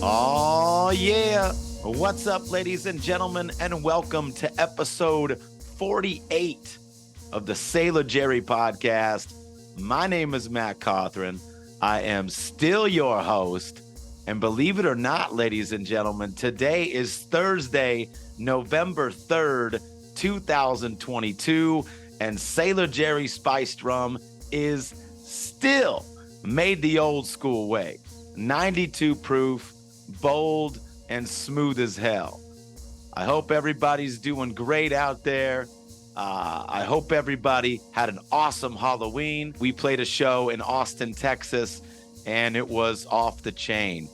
Oh, yeah. What's up, ladies and gentlemen, and welcome to episode 48 of the Sailor Jerry podcast. My name is Matt Cawthron. I am still your host. And believe it or not, ladies and gentlemen, today is Thursday, November 3rd, 2022, and Sailor Jerry Spiced Rum is still made the old school way. 92 proof, bold, and smooth as hell. I hope everybody's doing great out there. I hope everybody had an awesome Halloween. We played a show in Austin, Texas, and it was off the chain.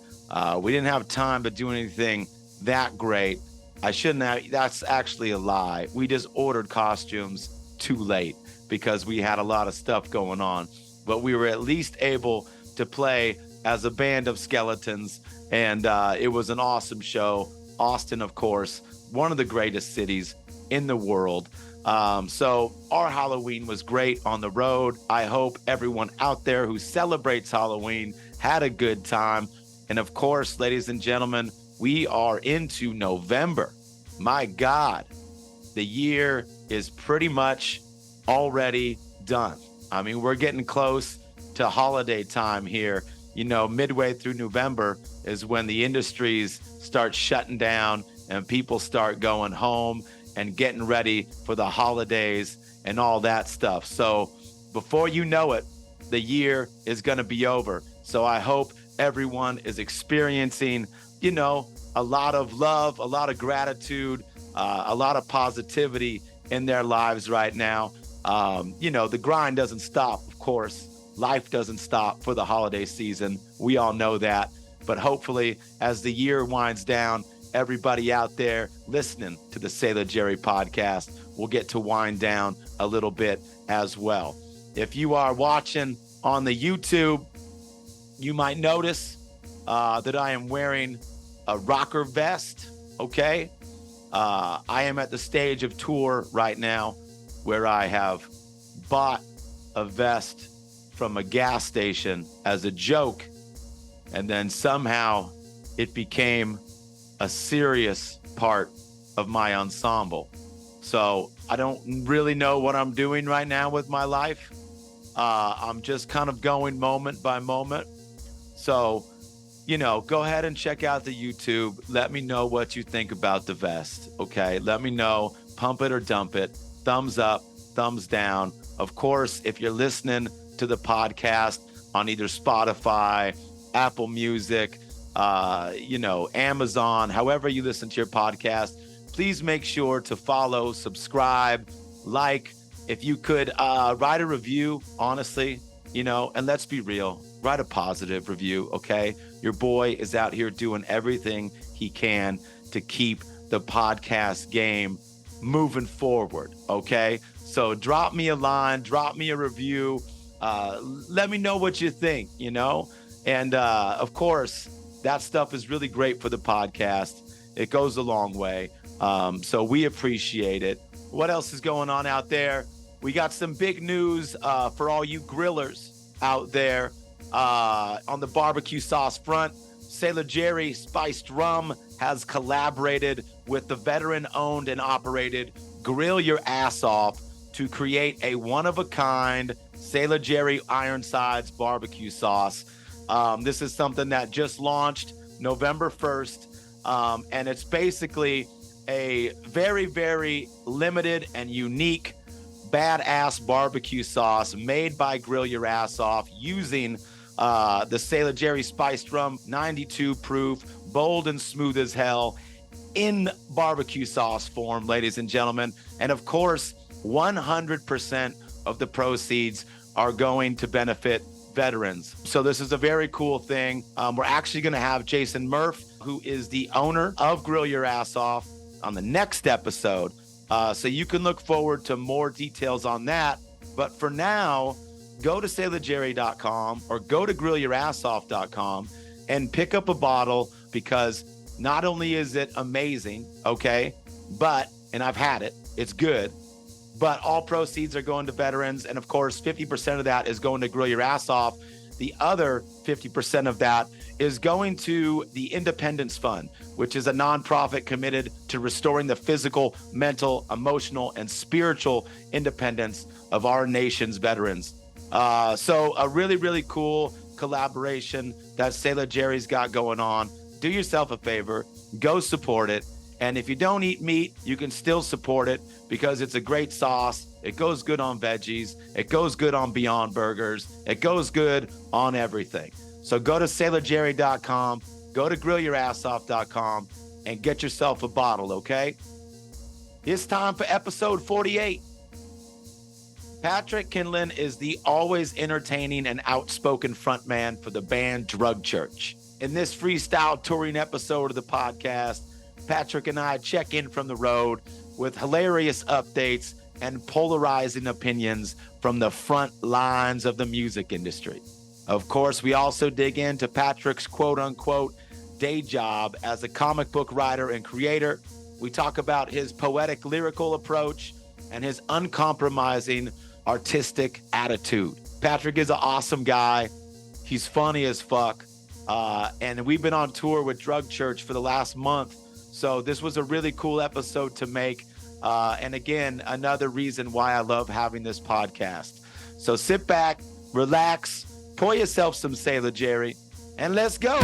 We didn't have time to do anything that great. I shouldn't have. That's actually a lie. We just ordered costumes too late because we had a lot of stuff going on. But we were at least able to play as a band of skeletons, and it was an awesome show. Austin, of course, one of the greatest cities in the world. So our Halloween was great on the road. I hope everyone out there who celebrates Halloween had a good time. And of course, ladies and gentlemen, we are into November. My God, the year is pretty much already done. I mean, we're getting close to holiday time here. You know, midway through November is when the industries start shutting down and people start going home and getting ready for the holidays and all that stuff. So before you know it, the year is going to be over. So I hope everyone is experiencing, you know, a lot of love, a lot of gratitude, a lot of positivity in their lives right now. You know, the grind doesn't stop, of course. Life doesn't stop for the holiday season. We all know that. But hopefully, as the year winds down, everybody out there listening to the Sailor Jerry podcast will get to wind down a little bit as well. If you are watching on the YouTube, you might notice that I am wearing a rocker vest, okay? I am at the stage of tour right now where I have bought a vest from a gas station as a joke, and then somehow it became a serious part of my ensemble. So I don't really know what I'm doing right now with my life. I'm just kind of going moment by moment. So, you know, go ahead and check out the YouTube. Let me know what you think about the vest, okay? Let me know, pump it or dump it, thumbs up, thumbs down. Of course, if you're listening to the podcast on either Spotify, Apple Music, you know, Amazon, however you listen to your podcast, please make sure to follow, subscribe, like. If you could write a review, honestly, you know, and let's be real, write a positive review, okay? Your boy is out here doing everything he can to keep the podcast game moving forward, okay? So drop me a line, drop me a review. Let me know what you think, you know? And of course, that stuff is really great for the podcast. It goes a long way. So we appreciate it. What else is going on out there? We got some big news for all you grillers out there on the barbecue sauce front. Sailor Jerry Spiced Rum has collaborated with the veteran-owned and operated Grill Your Ass Off to create a one-of-a-kind Sailor Jerry Ironsides barbecue sauce. This is something that just launched November 1st, and it's basically a very, very limited and unique badass barbecue sauce made by Grill Your Ass Off using the Sailor Jerry Spiced Rum 92 proof, bold and smooth as hell in barbecue sauce form, ladies and gentlemen. And of course, 100% of the proceeds are going to benefit veterans. So this is a very cool thing. We're actually going to have Jason Murph, who is the owner of Grill Your Ass Off, on the next episode. So you can look forward to more details on that. But for now, go to sailorjerry.com or go to grillyourassoff.com and pick up a bottle, because not only is it amazing, okay, but, and I've had it, it's good, but all proceeds are going to veterans. And of course, 50% of that is going to Grill Your Ass Off, The other 50% of that is going to the Independence Fund, which is a nonprofit committed to restoring the physical, mental, emotional, and spiritual independence of our nation's veterans. So a really, really cool collaboration that Sailor Jerry's got going on. Do yourself a favor, go support it. And if you don't eat meat, you can still support it because it's a great sauce. It goes good on veggies. It goes good on Beyond Burgers. It goes good on everything. So go to SailorJerry.com, go to GrillYourAssOff.com, and get yourself a bottle, okay? It's time for episode 48. Patrick Kindlon is the always entertaining and outspoken frontman for the band Drug Church. In this freestyle touring episode of the podcast, Patrick and I check in from the road with hilarious updates and polarizing opinions from the front lines of the music industry. Of course, we also dig into Patrick's quote-unquote day job as a comic book writer and creator. We talk about his poetic lyrical approach and his uncompromising artistic attitude. Patrick is an awesome guy. He's funny as fuck. And we've been on tour with Drug Church for the last month. So this was a really cool episode to make. And again, another reason why I love having this podcast. So sit back, relax, pour yourself some Sailor Jerry, and let's go.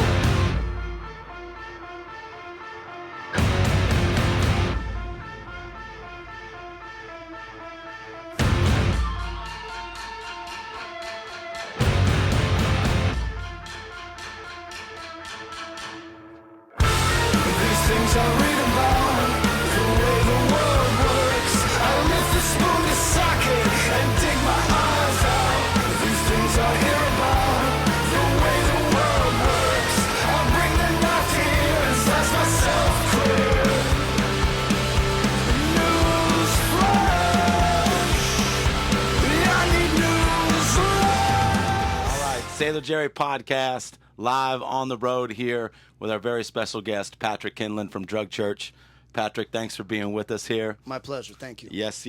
Sailor Jerry podcast, live on the road here with our very special guest, Patrick Kindlon from Drug Church. Patrick, thanks for being with us here. My pleasure. Thank you. Yes.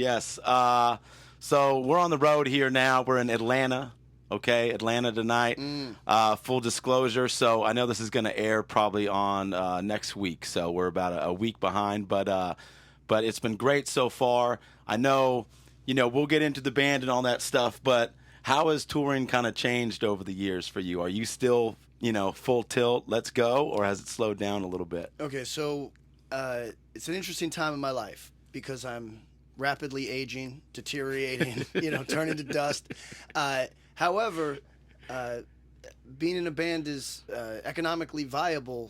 So we're on the road here now. We're in Atlanta, okay? Atlanta tonight. Full disclosure, so I know this is going to air probably on next week, so we're about a week behind, but it's been great so far. I know, we'll get into the band and all that stuff, but how has touring kind of changed over the years for you? Are you still, full tilt, let's go, or has it slowed down a little bit? Okay, so it's an interesting time in my life because I'm rapidly aging, deteriorating, turning to dust. However, being in a band is economically viable,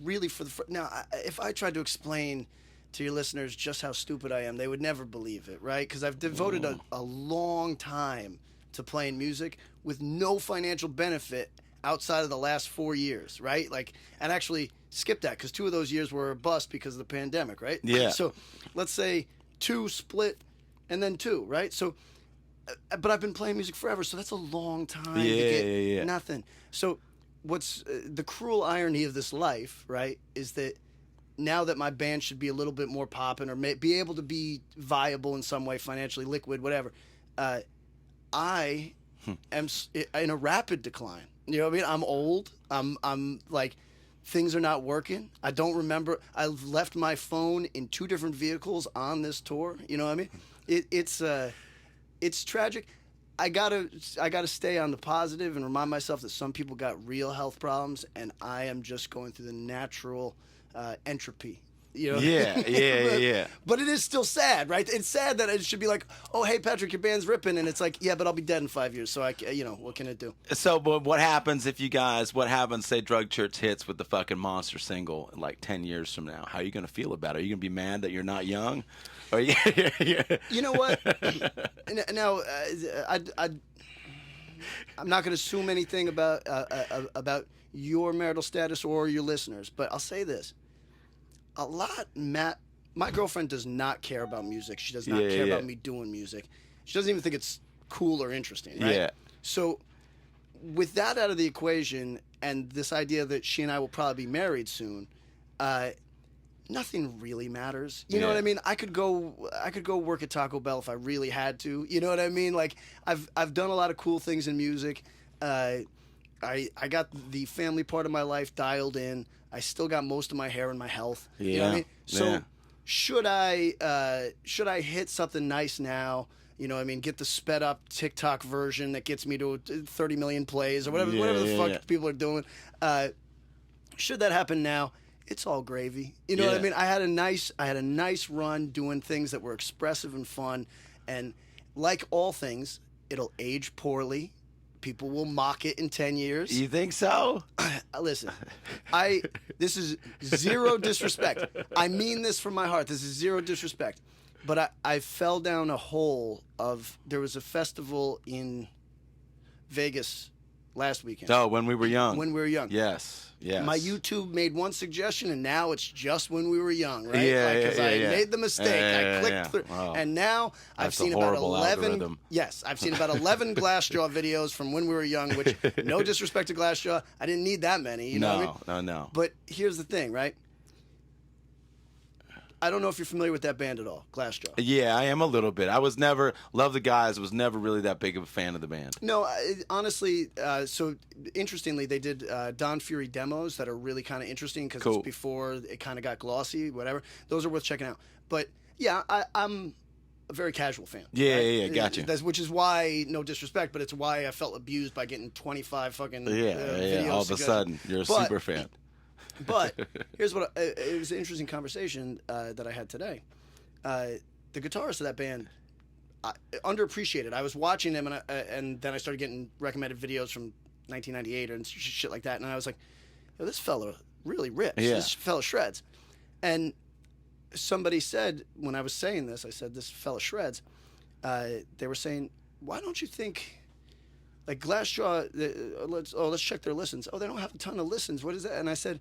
really now, if I tried to explain to your listeners just how stupid I am, they would never believe it, right? Because I've devoted a long time to playing music with no financial benefit outside of the last 4 years, right? And actually skip that because 2 of those years were a bust because of the pandemic, right? Yeah. So let's say 2 split and then 2, right? So, but I've been playing music forever, so that's a long time to get nothing. So what's the cruel irony of this life, right, is that now that my band should be a little bit more poppin' or be able to be viable in some way, financially liquid, whatever, I am in a rapid decline. You know what I mean? I'm old. I'm like, things are not working. I don't remember. I left my phone in 2 different vehicles on this tour. You know what I mean? It's tragic. I gotta stay on the positive and remind myself that some people got real health problems, and I am just going through the natural entropy. Yeah. But it is still sad, right? It's sad that it should be like, oh, hey, Patrick, your band's ripping, and it's like, yeah, but I'll be dead in 5 years, so what can it do? So, but what happens say Drug Church hits with the fucking Monster single in like 10 years from now? How are you going to feel about it? Are you going to be mad that you're not young? Or you know what? Now, I'm not going to assume anything about your marital status or your listeners, but I'll say this. My girlfriend does not care about music. She does not care about me doing music. She doesn't even think it's cool or interesting, right? Yeah. So with that out of the equation and this idea that she and I will probably be married soon, nothing really matters. You know what I mean? I could go work at Taco Bell if I really had to. You know what I mean? Like I've done a lot of cool things in music. I got the family part of my life dialed in. I still got most of my hair and my health. Yeah. You know what I mean? So Yeah. should I hit something nice now? You know what I mean? Get the sped up TikTok version that gets me to 30 million plays or whatever the fuck people are doing. Should that happen now? It's all gravy. You know what I mean? I had a nice run doing things that were expressive and fun, and like all things, it'll age poorly. People will mock it in 10 years. You think so? Listen, this is zero disrespect. I mean this from my heart. This is zero disrespect. But I fell down a hole there was a festival in Vegas last weekend. Oh, when we were young. When we were young. Yes. Yes. My YouTube made one suggestion, and now it's just when we were young, right? Yeah, Because I made the mistake. I clicked through, Wow. and now I've seen about 11. Algorithm. Yes, I've seen about 11 Glassjaw videos from when we were young. Which, no disrespect to Glassjaw, I didn't need that many. You know what I mean? No. But here's the thing, right? I don't know if you're familiar with that band at all, Glassjaw. Yeah, I am a little bit. I was never love the guys. Was never really that big of a fan of the band. No, honestly. So interestingly, they did Don Fury demos that are really kind of interesting because Cool. it's before it kind of got glossy. Whatever, those are worth checking out. But yeah, I'm a very casual fan. Yeah, gotcha. Which is why, no disrespect, but it's why I felt abused by getting 25 fucking videos. All of a sudden, you're a super fan. But here's what it was an interesting conversation that I had today. The guitarist of that band, underappreciated. I was watching him, and then I started getting recommended videos from 1998 and shit like that, and I was like, yo, this fella really rips. Yeah. This fella shreds. And somebody said, when I was saying this, I said, this fella shreds. They were saying, why don't you think... Like Glassjaw, let's check their listens. Oh, they don't have a ton of listens. What is that? And I said,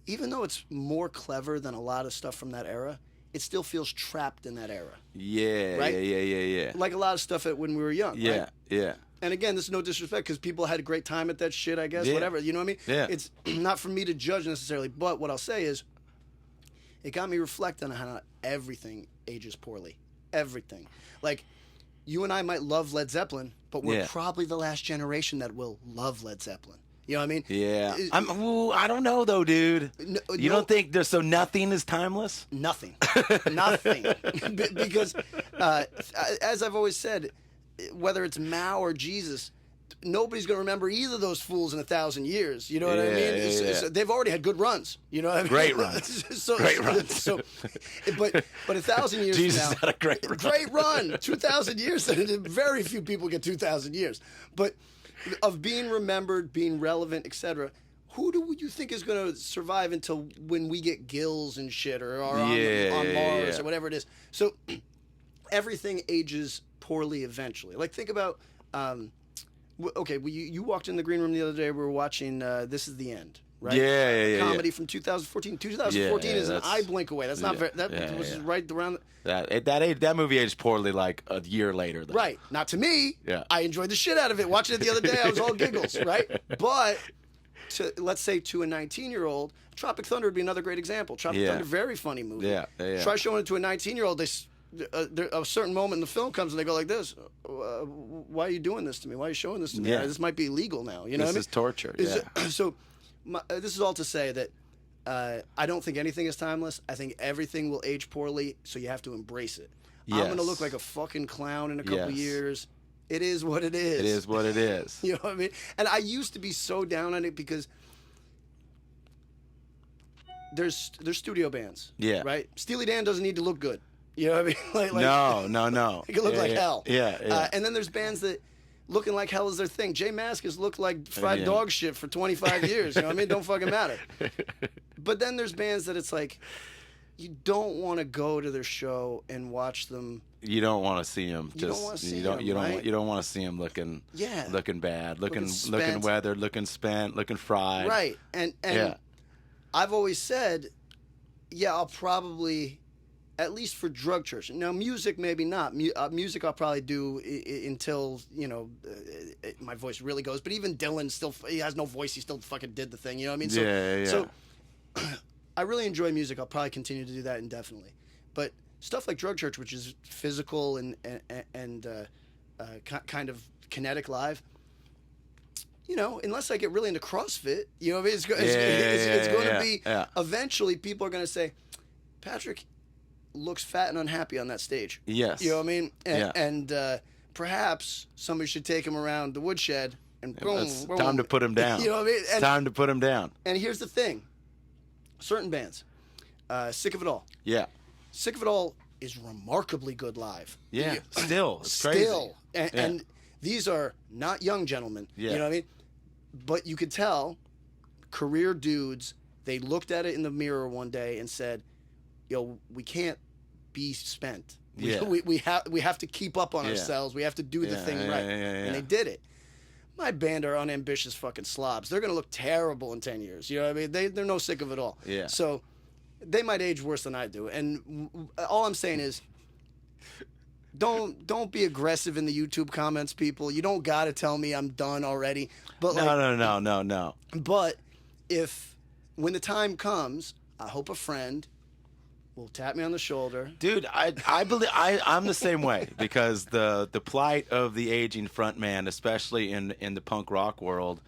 even though it's more clever than a lot of stuff from that era, it still feels trapped in that era. Yeah, right? Yeah. Like a lot of stuff when we were young. Yeah, right? yeah. And again, this is no disrespect because people had a great time at that shit, I guess, whatever. You know what I mean? Yeah. It's not for me to judge necessarily, but what I'll say is it got me reflecting on how everything ages poorly. Everything. Like, you and I might love Led Zeppelin, but we're probably the last generation that will love Led Zeppelin. You know what I mean? Yeah. I don't know, though, dude. You don't think there's so nothing is timeless? Nothing. Because, as I've always said, whether it's Mao or Jesus, nobody's going to remember either of those fools in 1,000 years. You know what I mean? They've already had good runs. You know what I mean? Great runs. Great runs. But 1,000 years Jesus from now, had a great run. Great run. 2,000 years. Very few people get 2,000 years. But of being remembered, being relevant, etc., who do you think is going to survive until when we get gills and shit or are on Mars or whatever it is? So everything ages poorly eventually. Like, think about... okay, you walked in the green room the other day. We were watching This Is the End, right? Yeah. Comedy from 2014. 2014 is an eye blink away. That's not very. That was right around. That movie aged poorly like a year later. Though. Right. Not to me. Yeah. I enjoyed the shit out of it. Watching it the other day, I was all giggles. Right. But let's say to a 19-year-old, Tropic Thunder would be another great example. Tropic Thunder, very funny movie. Yeah. Try showing it to a 19-year-old. A certain moment in the film comes and they go like this. Why are you doing this to me? Why are you showing this to me? This might be illegal now. You know, this is torture. Yeah. So, this is all to say that I don't think anything is timeless. I think everything will age poorly, so you have to embrace it. Yes. I'm gonna look like a fucking clown in a couple years. It is what it is. It is what it is. You know what I mean? And I used to be so down on it because there's studio bands. Yeah. Right. Steely Dan doesn't need to look good. You know what I mean? No. It can look like hell. Yeah. And then there's bands that looking like hell is their thing. Jay Mask has looked like fried dog shit for 25 years. You know what I mean? Don't fucking matter. But then there's bands that it's like, you don't want to go to their show and watch them. You don't want to see them. You don't want to see them. You right? don't want to see them looking bad, looking spent. weathered, looking spent, looking fried. Right. And I've always said, I'll probably, at least for Drug Church. Now, music, maybe not. Music I'll probably do until, my voice really goes. But even Dylan he has no voice. He still fucking did the thing. You know what I mean? So I really enjoy music. I'll probably continue to do that indefinitely. But stuff like Drug Church, which is physical and kind of kinetic live, unless I get really into CrossFit, it's going to be, eventually people are going to say, Patrick looks fat and unhappy on that stage. Yes. You know what I mean? And perhaps somebody should take him around the woodshed and boom, it's boom. time to put him down. You know what I mean? It's time to put him down. And here's the thing. Certain bands, Sick of It All. Yeah. Sick of It All is remarkably good live. Yeah. Still. It's crazy. And these are not young gentlemen. Yeah. You know what I mean? But you could tell, career dudes, they looked at it in the mirror one day and said, we can't be spent. We have to keep up on ourselves. We have to do the thing right. And they did it. My band are unambitious fucking slobs. They're going to look terrible in 10 years. You know what I mean? They're no Sick of It All. Yeah. So they might age worse than I do. And all I'm saying is, don't be aggressive in the YouTube comments, people. You don't got to tell me I'm done already. But No. But when the time comes, I hope a friend will tap me on the shoulder. Dude, I believe I'm the same way, because the plight of the aging frontman, especially in the punk rock world,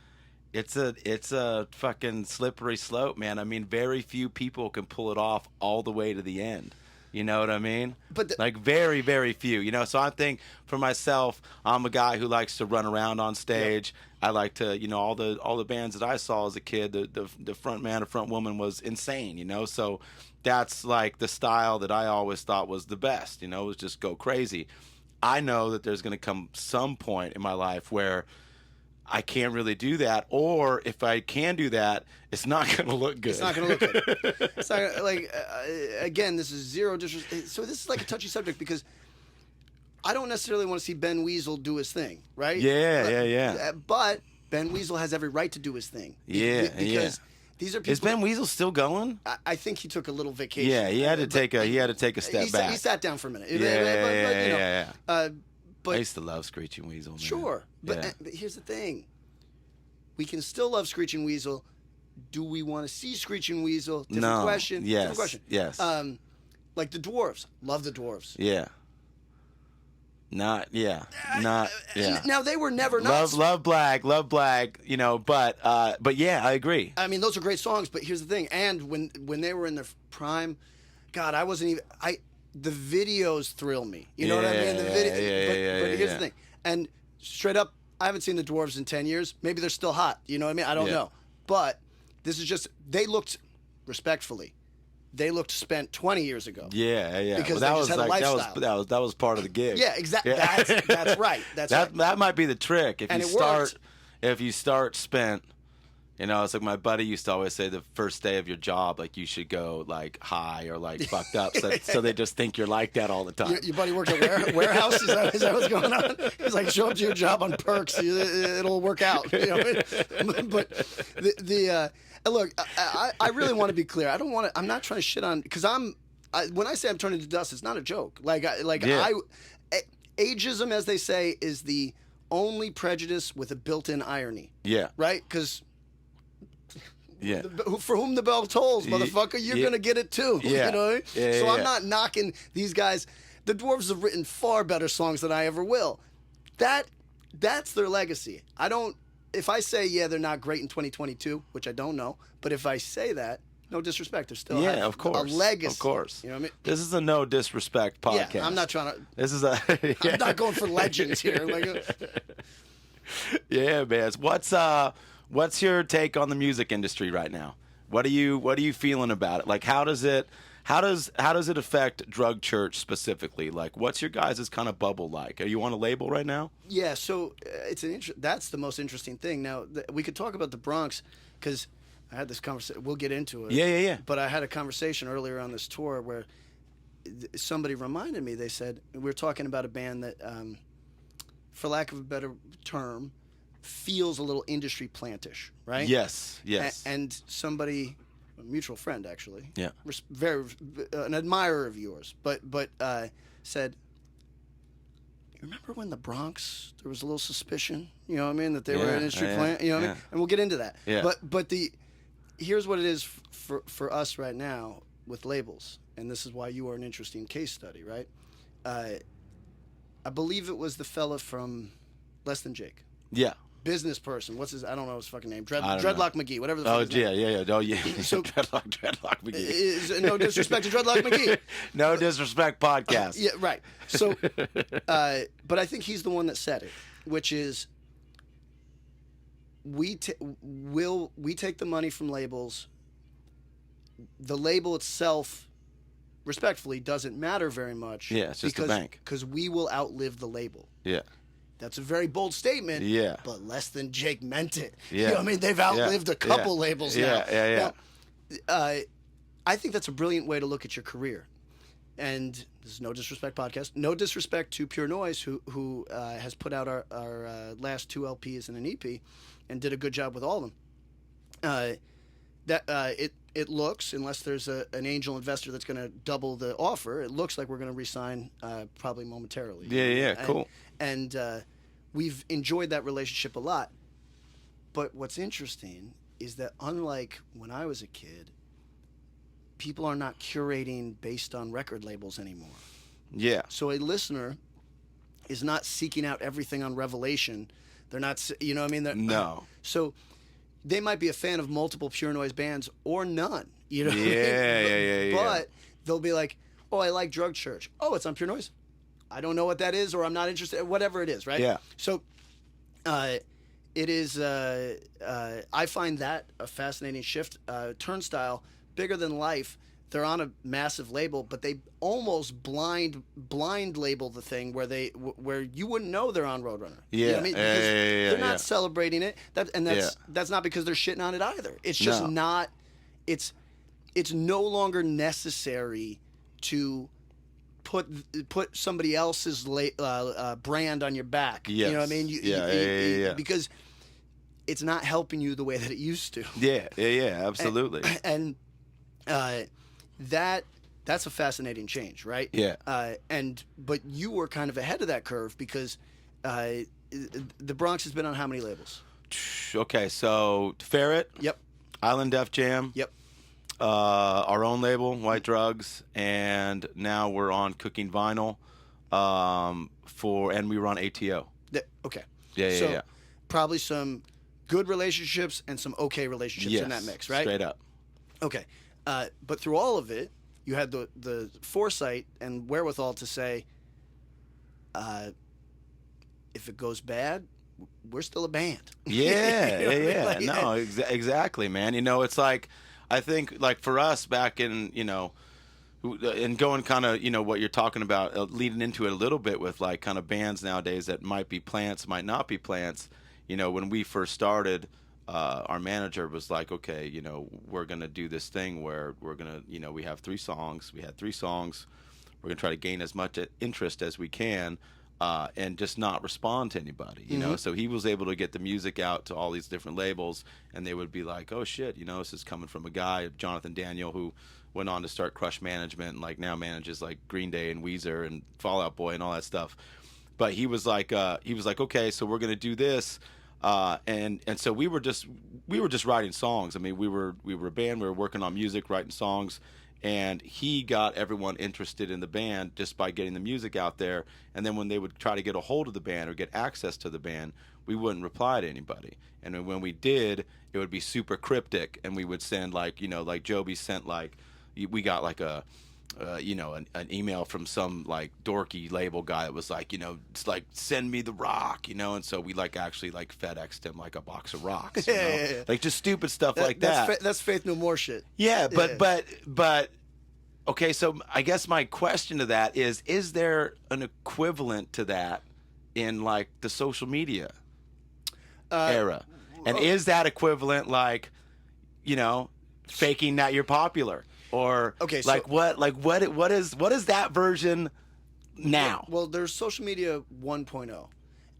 it's a fucking slippery slope, man. I mean, very few people can pull it off all the way to the end. You know what I mean? But like very, very few. So I think for myself, I'm a guy who likes to run around on stage. Yeah. I like to, all the bands that I saw as a kid, the front man or front woman was insane. So that's like the style that I always thought was the best. Was just go crazy. I know that there's going to come some point in my life where I can't really do that, or if I can do that, it's not going to look good. It's not going to look good. It's not again, this is zero disrespect. So this is like a touchy subject, because I don't necessarily want to see Ben Weasel do his thing, right? Yeah. But Ben Weasel has every right to do his thing. Because these are people. Is Ben Weasel still going? I think he took a little vacation. Yeah, he had to take a step back. He sat down for a minute. Yeah. But I used to love Screeching Weasel, man. Sure, but here's the thing. We can still love Screeching Weasel. Do we want to see Screeching Weasel? Different question. Yes. Different question. Yes. Like the Dwarves. Love the Dwarves. Yeah. Not. Now they were never not. Love Black. But yeah, I agree. I mean, those are great songs. But here's the thing. And when they were in their prime, God, I wasn't even. The videos thrill me. You know what I mean? The video. But here's the thing. And straight up, I haven't seen the Dwarves in 10 years. Maybe they're still hot. You know what I mean? I don't know. But this is just, they looked, respectfully, they looked spent 20 years ago. Yeah. Because they just had a lifestyle. That was part of the gig. Yeah, exactly. Yeah. That's right. That might be the trick. If you start spent. It's like my buddy used to always say, the first day of your job, like, you should go like high or like fucked up, so they just think you're like that all the time. Your buddy worked at warehouse. Is that what's going on? He's like, show up to your job on perks, it'll work out. But look, I really want to be clear. I'm not trying to shit on, because when I say I'm turning to dust, it's not a joke. Ageism, as they say, is the only prejudice with a built-in irony. Yeah. Right? Because. Yeah. For whom the bell tolls, motherfucker, you're going to get it too. Yeah. You know what I mean? So I'm not knocking these guys. The Dwarves have written far better songs than I ever will. That's their legacy. If I say, they're not great in 2022, which I don't know, but if I say that, no disrespect, they're still of course. a legacy. Of course. You know what I mean? This is a no disrespect podcast. Yeah, I'm not trying to. This is I'm not going for legends here. Yeah, man. What's your take on the music industry right now? What are you feeling about it? Like, how does it affect Drug Church specifically? Like, what's your guys' kind of bubble like? Are you on a label right now? Yeah, so that's the most interesting thing. Now, we could talk about the Bronx, because I had this conversation. We'll get into it. Yeah. But I had a conversation earlier on this tour where somebody reminded me. They said, we were talking about a band that, for lack of a better term, feels a little industry plantish, right? Yes. And somebody, a mutual friend actually, very an admirer of yours, but said, you remember when the Bronx, there was a little suspicion, you know what I mean, that they were an industry plant, you know what I mean? And we'll get into that. Yeah. But here's what it is for us right now with labels, and this is why you are an interesting case study, right? I believe it was the fella from Less Than Jake. Yeah. business person. What's his? I don't know his fucking name. I don't know. Dreadlock McGee, whatever the fuck his yeah, name. yeah, yeah. Oh, yeah. So- Dreadlock McGee. No disrespect to Dreadlock McGee. No disrespect podcast. Yeah, right. So, but I think he's the one that said it, which is we take the money from labels. The label itself, respectfully, doesn't matter very much. Yeah, it's just a bank. Because we will outlive the label. Yeah. That's a very bold statement. Yeah. But less than Jake meant it. Yeah. You know what I mean? They've outlived a couple labels now. Yeah. Now, I think that's a brilliant way to look at your career. And this is no disrespect podcast. No disrespect to Pure Noise, who has put out our last 2 LPs and an EP, and did a good job with all of them. It looks, unless there's an angel investor that's going to double the offer, it looks like we're going to re-sign probably momentarily. Yeah, cool. And we've enjoyed that relationship a lot. But what's interesting is that unlike when I was a kid, people are not curating based on record labels anymore. Yeah. So a listener is not seeking out everything on Revelation. They're not, you know what I mean? No. So they might be a fan of multiple Pure Noise bands or none. You know what I mean? Yeah. But they'll be like, oh, I like Drug Church. Oh, it's on Pure Noise. I don't know what that is, or I'm not interested, whatever it is, right? Yeah. So it is, I find that a fascinating shift. Turnstile, bigger than life. They're on a massive label, but they almost blind label the thing where you wouldn't know they're on Roadrunner. Yeah, you know what I mean? Because they're not yeah. celebrating it. That's not because they're shitting on it either. It's just not. It's no longer necessary to put somebody else's brand on your back. Yes. You know what I mean? Yeah. Because it's not helping you the way that it used to. Yeah, absolutely. And that's a fascinating change, right? Yeah. But you were kind of ahead of that curve because the Bronx has been on how many labels? Okay, so Ferret. Yep. Island Def Jam. Yep. Our own label, White Drugs, and now we're on Cooking Vinyl, and we were on ATO. Okay. Yeah. Probably some good relationships and some okay relationships in that mix, right? Straight up. Okay. But through all of it, you had the foresight and wherewithal to say, if it goes bad, we're still a band. Yeah, You know what I mean? Like, no, exactly, man. You know, it's like, I think, like, for us back in, you know, and going kind of, you know, what you're talking about, leading into it a little bit with, like, kind of bands nowadays that might be plants, might not be plants. You know, when we first started, our manager was like, okay, you know, we're going to do this thing where we're going to, you know, we have 3 songs. We had 3 songs. We're going to try to gain as much interest as we can. And just not respond to anybody, you know? So he was able to get the music out to all these different labels, and they would be like, oh, shit, you know, this is coming from a guy, Jonathan Daniel, who went on to start Crush Management and, like, now manages, like, Green Day and Weezer and Fall Out Boy and all that stuff. But he was like, okay, so we're going to do this. And so we were just writing songs. I mean, we were a band, we were working on music, writing songs. And he got everyone interested in the band just by getting the music out there. And then when they would try to get a hold of the band or get access to the band, we wouldn't reply to anybody. And when we did, it would be super cryptic. And we would send, like, you know, like Joby sent, like, we got like a, you know, an email from some, like, dorky label guy that was like, you know, it's like, send me the rock, you know. And so we, like, actually, like, FedExed him, like, a box of rocks, you know? Yeah. Like, just stupid stuff like that. That's Faith No More shit. Yeah, but okay, so I guess my question to that is there an equivalent to that in, like, the social media era? And is that equivalent, like, you know, faking that you're popular? Or, okay, like, what is that version now? Well, there's social media 1.0,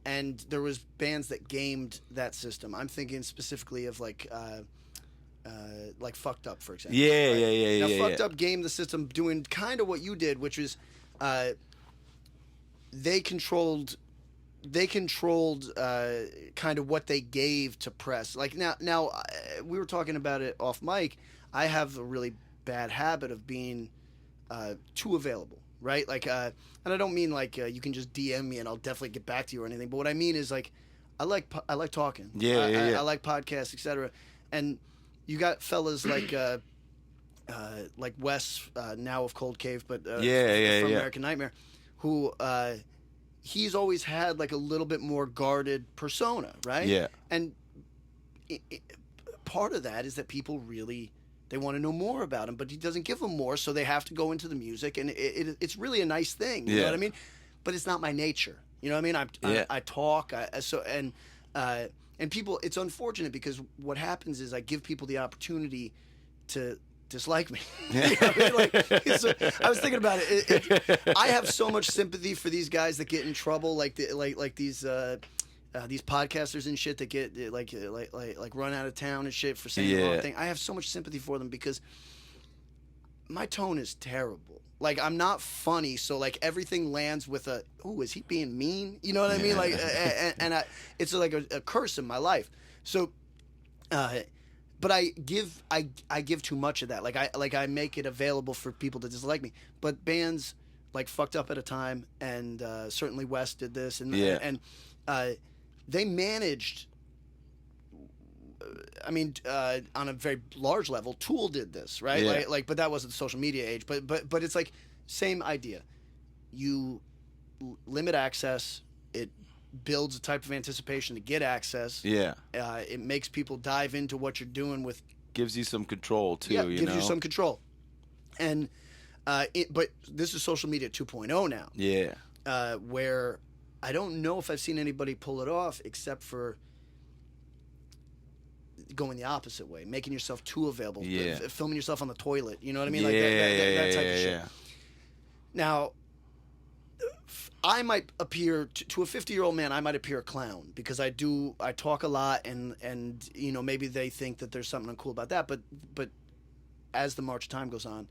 and there was bands that gamed that system. I'm thinking specifically of like Fucked Up, for example. Yeah. Now, Fucked Up gamed the system, doing kind of what you did, which was they controlled kind of what they gave to press. Like now we were talking about it off mic. I have a really bad habit of being too available, right? Like, and I don't mean like you can just DM me and I'll definitely get back to you or anything. But what I mean is, like, I like talking. Yeah. I like podcasts, etc. And you got fellas like Wes, now of Cold Cave, but from American Nightmare, who he's always had like a little bit more guarded persona, right? Yeah. And part of that is that people really, they want to know more about him, but he doesn't give them more, so they have to go into the music, and it's really a nice thing. You know what I mean? But it's not my nature. You know what I mean? I talk, and people. It's unfortunate because what happens is I give people the opportunity to dislike me. You know what I mean? Like, I was thinking about it. I have so much sympathy for these guys that get in trouble, like these podcasters and shit that get like run out of town and shit for saying the wrong thing. I have so much sympathy for them because my tone is terrible. Like, I'm not funny, so like everything lands with a, "Ooh, is he being mean?" You know what I mean? Like, it's like a curse in my life. So, but I give too much of that. Like I make it available for people to dislike me. But bands like Fucked Up at a Time, and certainly Wes did this, and they managed. I mean, on a very large level, Tool did this, right? Yeah. But that wasn't the social media age. But it's like same idea. You limit access. It builds a type of anticipation to get access. Yeah. It makes people dive into what you're doing with. Gives you some control too. Yeah, gives you some control. And but this is social media 2.0 now. Yeah. Where I don't know if I've seen anybody pull it off except for going the opposite way, making yourself too available, filming yourself on the toilet. You know what I mean? Like that type of shit. Now, I might appear to a 50-year-old man. I might appear a clown because I talk a lot, and you know, maybe they think that there's something uncool about that. But as the march of time goes on,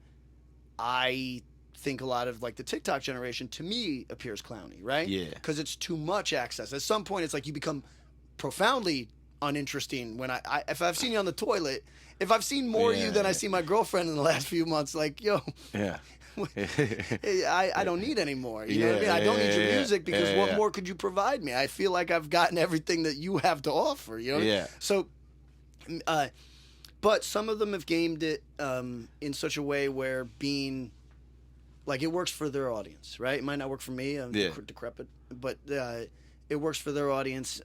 I think a lot of like the TikTok generation to me appears clowny, right? Yeah. Because it's too much access. At some point, it's like you become profoundly uninteresting when if I've seen you on the toilet, if I've seen more of you than I see my girlfriend in the last few months, like, yo, I don't need any more. You know what I mean? I don't need your music because what more could you provide me? I feel like I've gotten everything that you have to offer. You know? Yeah. So, but some of them have gamed it in such a way where being like it works for their audience, right? It might not work for me. I'm decrepit, but it works for their audience,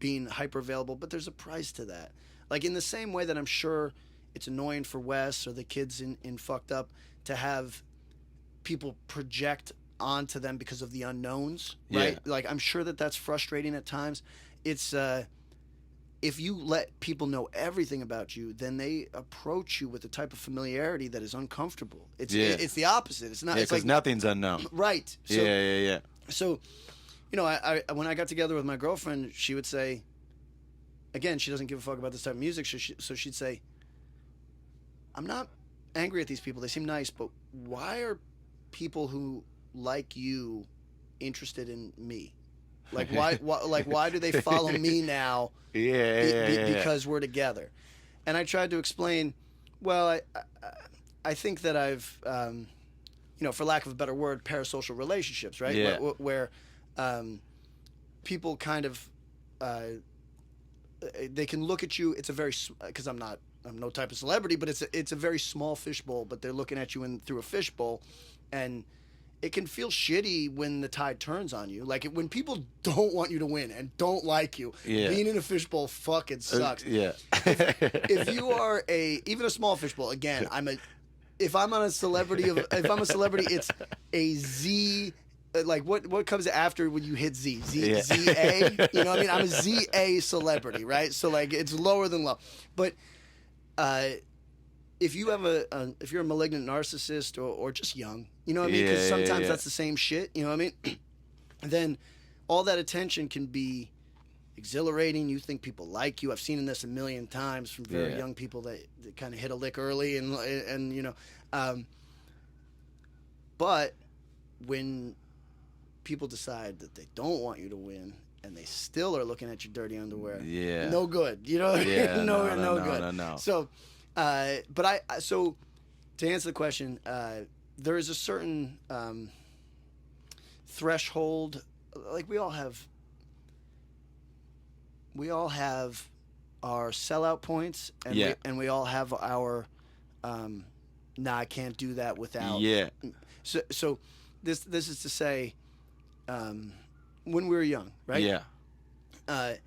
being hyper available, but there's a price to that. Like in the same way that I'm sure it's annoying for Wes or the kids in Fucked Up to have people project onto them because of the unknowns, right? Like I'm sure that's frustrating at times. It's if you let people know everything about you, then they approach you with a type of familiarity that is uncomfortable. It's the opposite. It's not. Yeah, it's because like nothing's unknown. Right. So, So. You know, I when I got together with my girlfriend, she would say, again, she doesn't give a fuck about this type of music, so she'd say, I'm not angry at these people. They seem nice, but why are people who like you interested in me? Like, why do they follow me now? Because we're together. And I tried to explain, well, I think that I've, you know, for lack of a better word, parasocial relationships, right? Yeah. Where people kind of they can look at you. It's a very, because I'm no type of celebrity, but it's a very small fishbowl. But they're looking at you through a fishbowl, and it can feel shitty when the tide turns on you. Like when people don't want you to win and don't like you, being in a fishbowl fucking sucks. If you are even a small fishbowl, again, if I'm a celebrity, it's a Z. Like what comes after when you hit Z? ZA? You know what I mean? I'm a ZA celebrity, right? So like it's lower than low. But if you have if you're a malignant narcissist or just young, you know what I mean? Because sometimes that's the same shit, you know what I mean? Then all that attention can be exhilarating. You think people like you. I've seen this a million times from very young people that kind of hit a lick early and you know. But when people decide that they don't want you to win and they still are looking at your dirty underwear, no good. You know, no good. No. So, so to answer the question, there is a certain threshold. Like we all have we all have our sellout points, and we all have our nah, I can't do that without. Yeah. So this is to say, when we were young, right? Yeah. I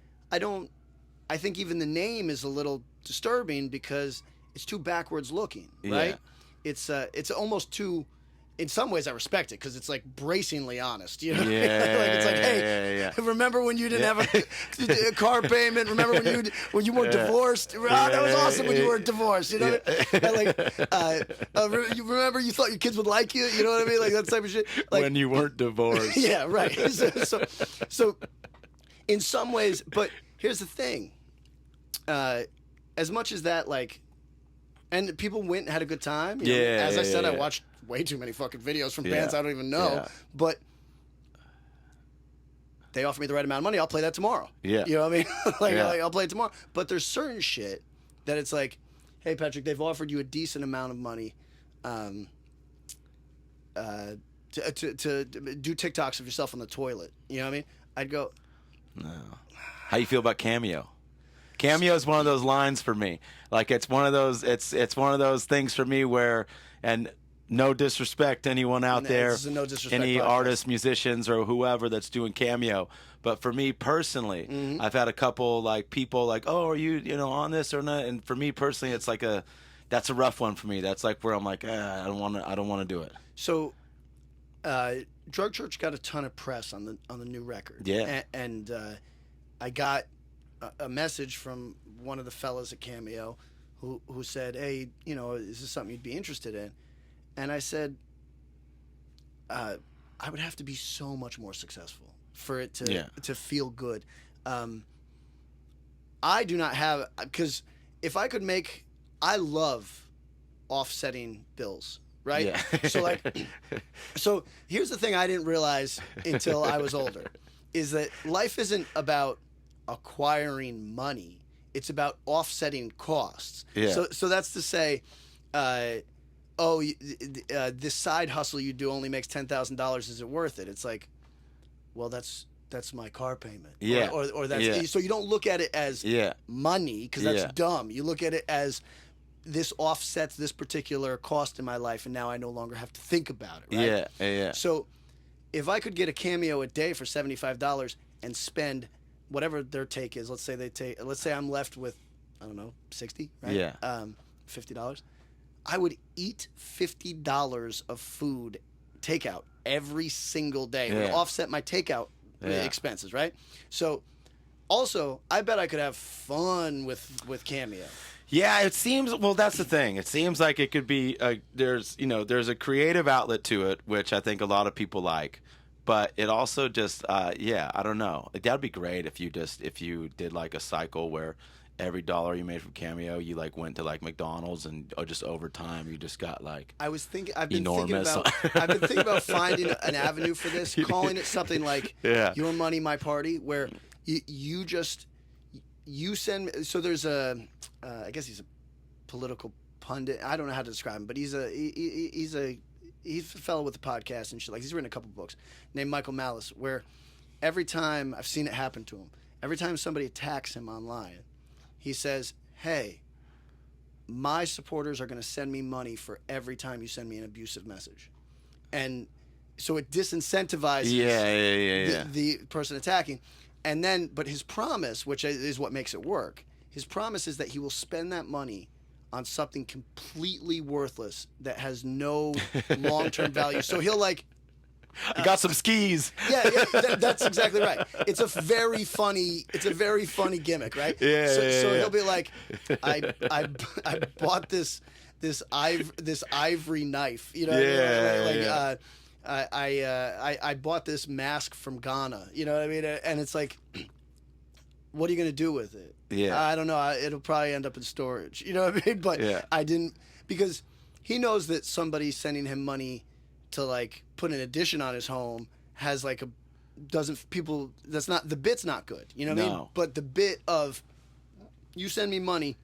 think even the name is a little disturbing because it's too backwards looking, right? Yeah. It's almost too. In some ways, I respect it because it's like bracingly honest. You know, Yeah, like it's like, hey, remember when you didn't have a car payment? Remember when you weren't divorced? Oh, that was awesome when you weren't divorced. You know, you remember you thought your kids would like you. You know what I mean? Like that type of shit. Like, when you weren't divorced. Yeah, right. So, in some ways, but here's the thing. As much as that, like, and people went and had a good time. You know? As I said, I watched way too many fucking videos from bands I don't even know. But they offer me the right amount of money, I'll play that tomorrow. Yeah. You know what I mean? Like, I'll play it tomorrow. But there's certain shit that it's like, hey, Patrick, they've offered you a decent amount of money to do TikToks of yourself on the toilet. You know what I mean? I'd go, no. How you feel about Cameo? Cameo is one of those lines for me. Like it's one of those one of those things for me where, and no disrespect to anyone out there, no disrespect any podcast. artists, musicians, or whoever that's doing Cameo. But for me personally, I've had a couple like people like, oh, are you on this or not? And for me personally, it's like that's a rough one for me. That's like where I'm like, I don't want to do it. So, Drug Church got a ton of press on the new record. Yeah, and I got a message from one of the fellas at Cameo who said, hey, is this something you'd be interested in? And I said, I would have to be so much more successful for it to feel good. I do not have, because if I could make, I love offsetting bills, right? Yeah. So here's the thing I didn't realize until I was older, is that life isn't about acquiring money. It's about offsetting costs. Yeah. So that's to say, this side hustle you do only makes $10,000. Is it worth it? It's like, well, that's my car payment. Yeah. Or that's so you don't look at it as money because that's dumb. You look at it as this offsets this particular cost in my life, and now I no longer have to think about it. Right? Yeah. So if I could get a Cameo a day for $75 and spend whatever their take is, let's say I'm left with, I don't know, 60, right? Yeah. $50. I would eat $50 of food takeout every single day. It would offset my takeout expenses, right? So also, I bet I could have fun with Cameo. Yeah, it seems, well, that's the thing. It seems like it could be, there's a creative outlet to it, which I think a lot of people like. But it also just, I don't know. Like, that'd be great if you did like a cycle where every dollar you made from Cameo, you like went to like McDonald's and just over time you just got like I've been thinking about finding an avenue for this, calling it something like Your Money, My Party, where you send me. So there's I guess he's a political pundit. I don't know how to describe him, but he's a fellow with a podcast and shit. Like, he's written a couple books named Michael Malice, where every time I've seen it happen to him, every time somebody attacks him online, he says, hey, my supporters are going to send me money for every time you send me an abusive message. And so it disincentivizes the person attacking. And then, but his promise, which is what makes it work, his promise is that he will spend that money on something completely worthless that has no long-term value. So he'll like, I got some skis. That's exactly right. It's a very funny gimmick, right? So he'll be like, I bought this ivory knife, I bought this mask from Ghana, you know what I mean? And it's like, what are you going to do with it? Yeah. I don't know. It'll probably end up in storage, you know what I mean? But I didn't, because he knows that somebody sending him money to like put an addition on his home has like that's not, the bit's not good, you know what I mean? But the bit of, you send me money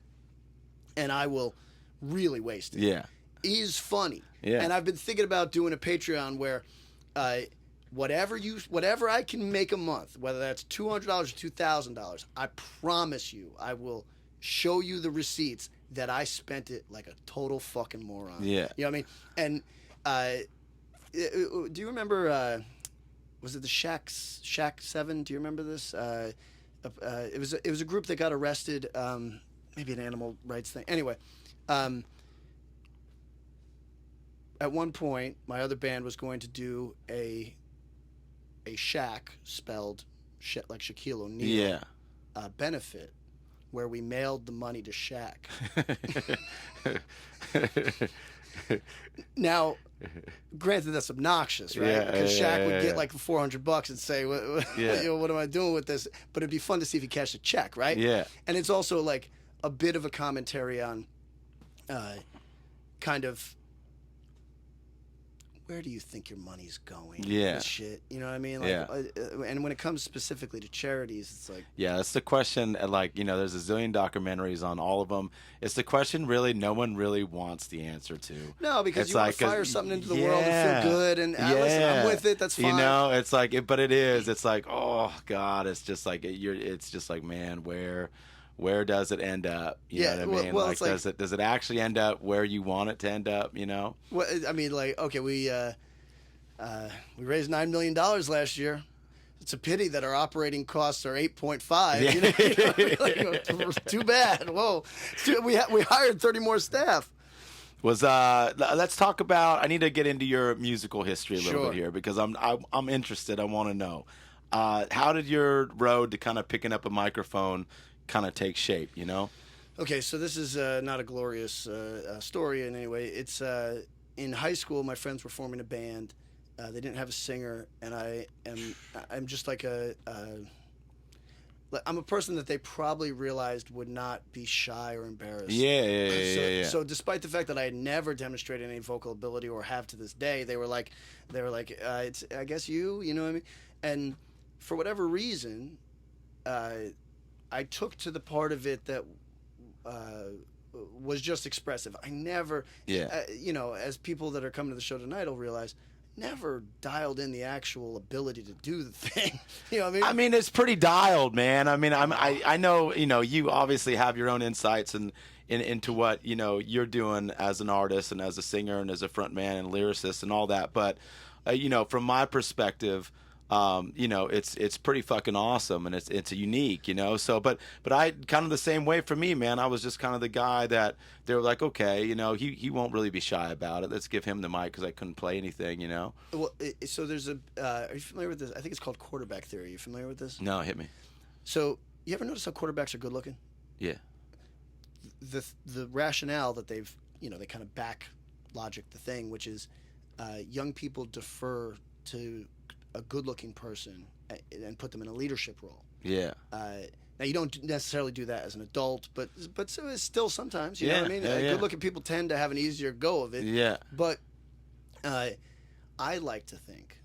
and I will really waste it. Yeah. Is funny. Yeah. And I've been thinking about doing a Patreon where whatever I can make a month, whether that's $200 or $2,000, I promise you, I will show you the receipts that I spent it like a total fucking moron. Yeah. You know what I mean? And do you remember? Was it the Shack 7? Do you remember this? It was a group that got arrested. Maybe an animal rights thing. Anyway, at one point, my other band was going to do a Shack, spelled like Shaquille O'Neal, benefit, where we mailed the money to Shaq. Now, granted, that's obnoxious, right? Because Shaq would get like $400 and say, what am I doing with this? But it'd be fun to see if he cashed a check, right? Yeah. And it's also like a bit of a commentary on kind of, where do you think your money's going? Yeah. This shit. You know what I mean? Like, and when it comes specifically to charities, it's like... Yeah, that's the question. Like, there's a zillion documentaries on all of them. It's the question really no one really wants the answer to. No, because it's you want to fire something into the world and feel good. And listen, I'm with it. That's fine. It's like, but it is. It's like, oh, God, it's just like, it's just like, man, where does it end up? You know what I mean? Well, does it actually end up where you want it to end up? Well, I mean, like, okay, we raised $9 million last year. It's a pity that our operating costs are 8.5. Like, too bad. Whoa, we hired 30 more staff. Let's talk about. I need to get into your musical history a little bit here because I'm interested. I want to know how did your road to kind of picking up a microphone kind of take shape, Okay, so this is not a glorious story in any way. It's in high school, my friends were forming a band. They didn't have a singer, and I'm just like I'm a person that they probably realized would not be shy or embarrassed. Yeah. So despite the fact that I had never demonstrated any vocal ability or have to this day, they were like, it's, I guess you know what I mean? And for whatever reason, I took to the part of it that was just expressive. I never, as people that are coming to the show tonight will realize, never dialed in the actual ability to do the thing. You know what I mean? I mean, it's pretty dialed, man. I mean, I know, you obviously have your own insights into what, you're doing as an artist and as a singer and as a frontman and lyricist and all that. But, from my perspective, it's pretty fucking awesome and it's unique, so, but I kind of the same way for me, man. I was just kind of the guy that they were like, okay, he won't really be shy about it. Let's give him the mic. Cause I couldn't play anything, Well, so there's are you familiar with this? I think it's called quarterback theory. Are you familiar with this? No, hit me. So you ever notice how quarterbacks are good looking? Yeah. The rationale that they've, they kind of back logic the thing, which is, young people defer to a good-looking person and put them in a leadership role. Yeah. Now you don't necessarily do that as an adult, but so it's still sometimes. You know what I mean? Good-looking people tend to have an easier go of it. Yeah. But I like to think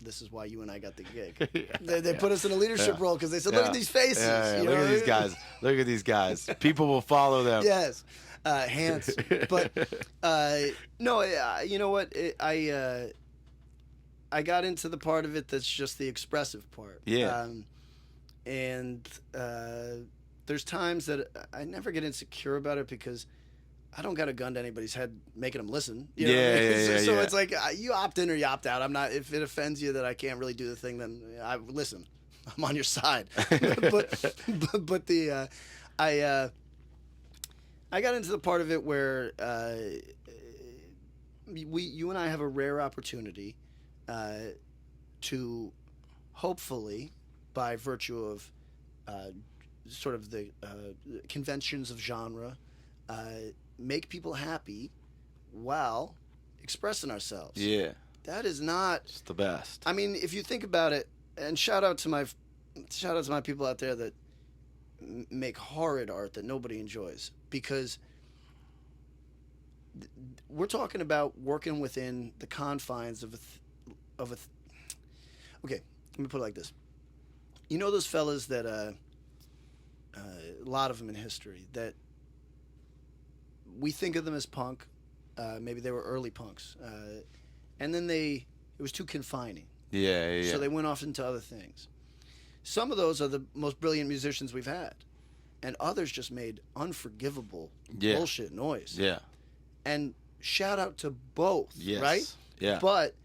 this is why you and I got the gig. They put us in a leadership role because they said, "Look at these faces. Look at these guys. Look at these guys. People will follow them." Yes. Hands. But no, you know what? I got into the part of it that's just the expressive part. Yeah. And there's times that I never get insecure about it because I don't got a gun to anybody's head making them listen. You know what I mean? So it's like you opt in or you opt out. I'm not. If it offends you that I can't really do the thing, then listen. I'm on your side. but I got into the part of it where you and I have a rare opportunity to hopefully, by virtue of sort of the conventions of genre, make people happy while expressing ourselves. Yeah. That is not... It's the best. I mean, if you think about it, and shout out to my people out there that make horrid art that nobody enjoys, because we're talking about working within the confines of okay, let me put it like this. You know those fellas that a lot of them in history that we think of them as punk, maybe they were early punks, and then it was too confining. Yeah. So they went off into other things. Some of those are the most brilliant musicians we've had, and others just made unforgivable bullshit noise. Yeah. And shout out to both, Yes. right? Yeah. But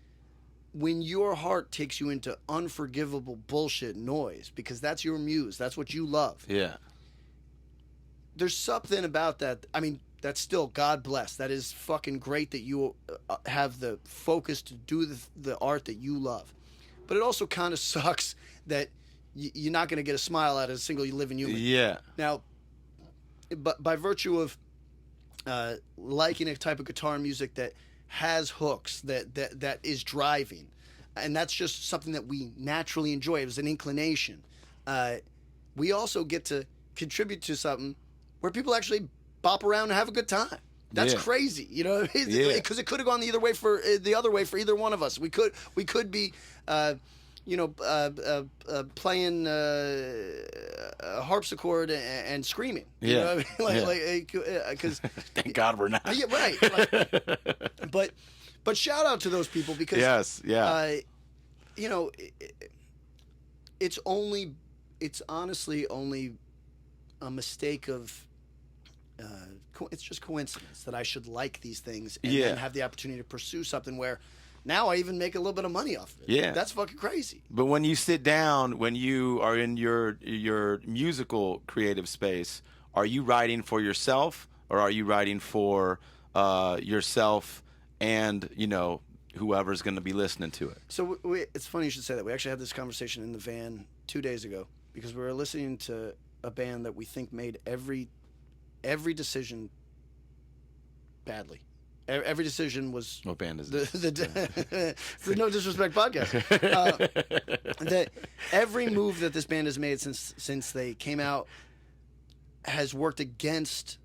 when your heart takes you into unforgivable bullshit noise, because that's your muse, that's what you love. Yeah. There's something about that. I mean, that's still, God bless. That is fucking great that you have the focus to do the art that you love. But it also kind of sucks that you're not going to get a smile out of a single living human. Yeah. Now, but by virtue of liking a type of guitar music that has hooks, that is driving, and that's just something that we naturally enjoy. It was an inclination. We also get to contribute to something where people actually bop around and have a good time. That's crazy, you know, because it could have gone the other way for either one of us. We could be, playing a harpsichord and screaming. You know what I mean? Because thank God we're not. Yeah, right. But shout out to those people because it's honestly only a mistake of. It's just coincidence that I should like these things and then have the opportunity to pursue something where now I even make a little bit of money off of it. Yeah. That's fucking crazy. But when you sit down, when you are in your musical creative space, are you writing for yourself or are you writing for yourself and, whoever's going to be listening to it? So it's funny you should say that. We actually had this conversation in the van 2 days ago because we were listening to a band that we think made every decision badly. Every decision was. What band is this? The No Disrespect podcast. That every move that this band has made since they came out has worked against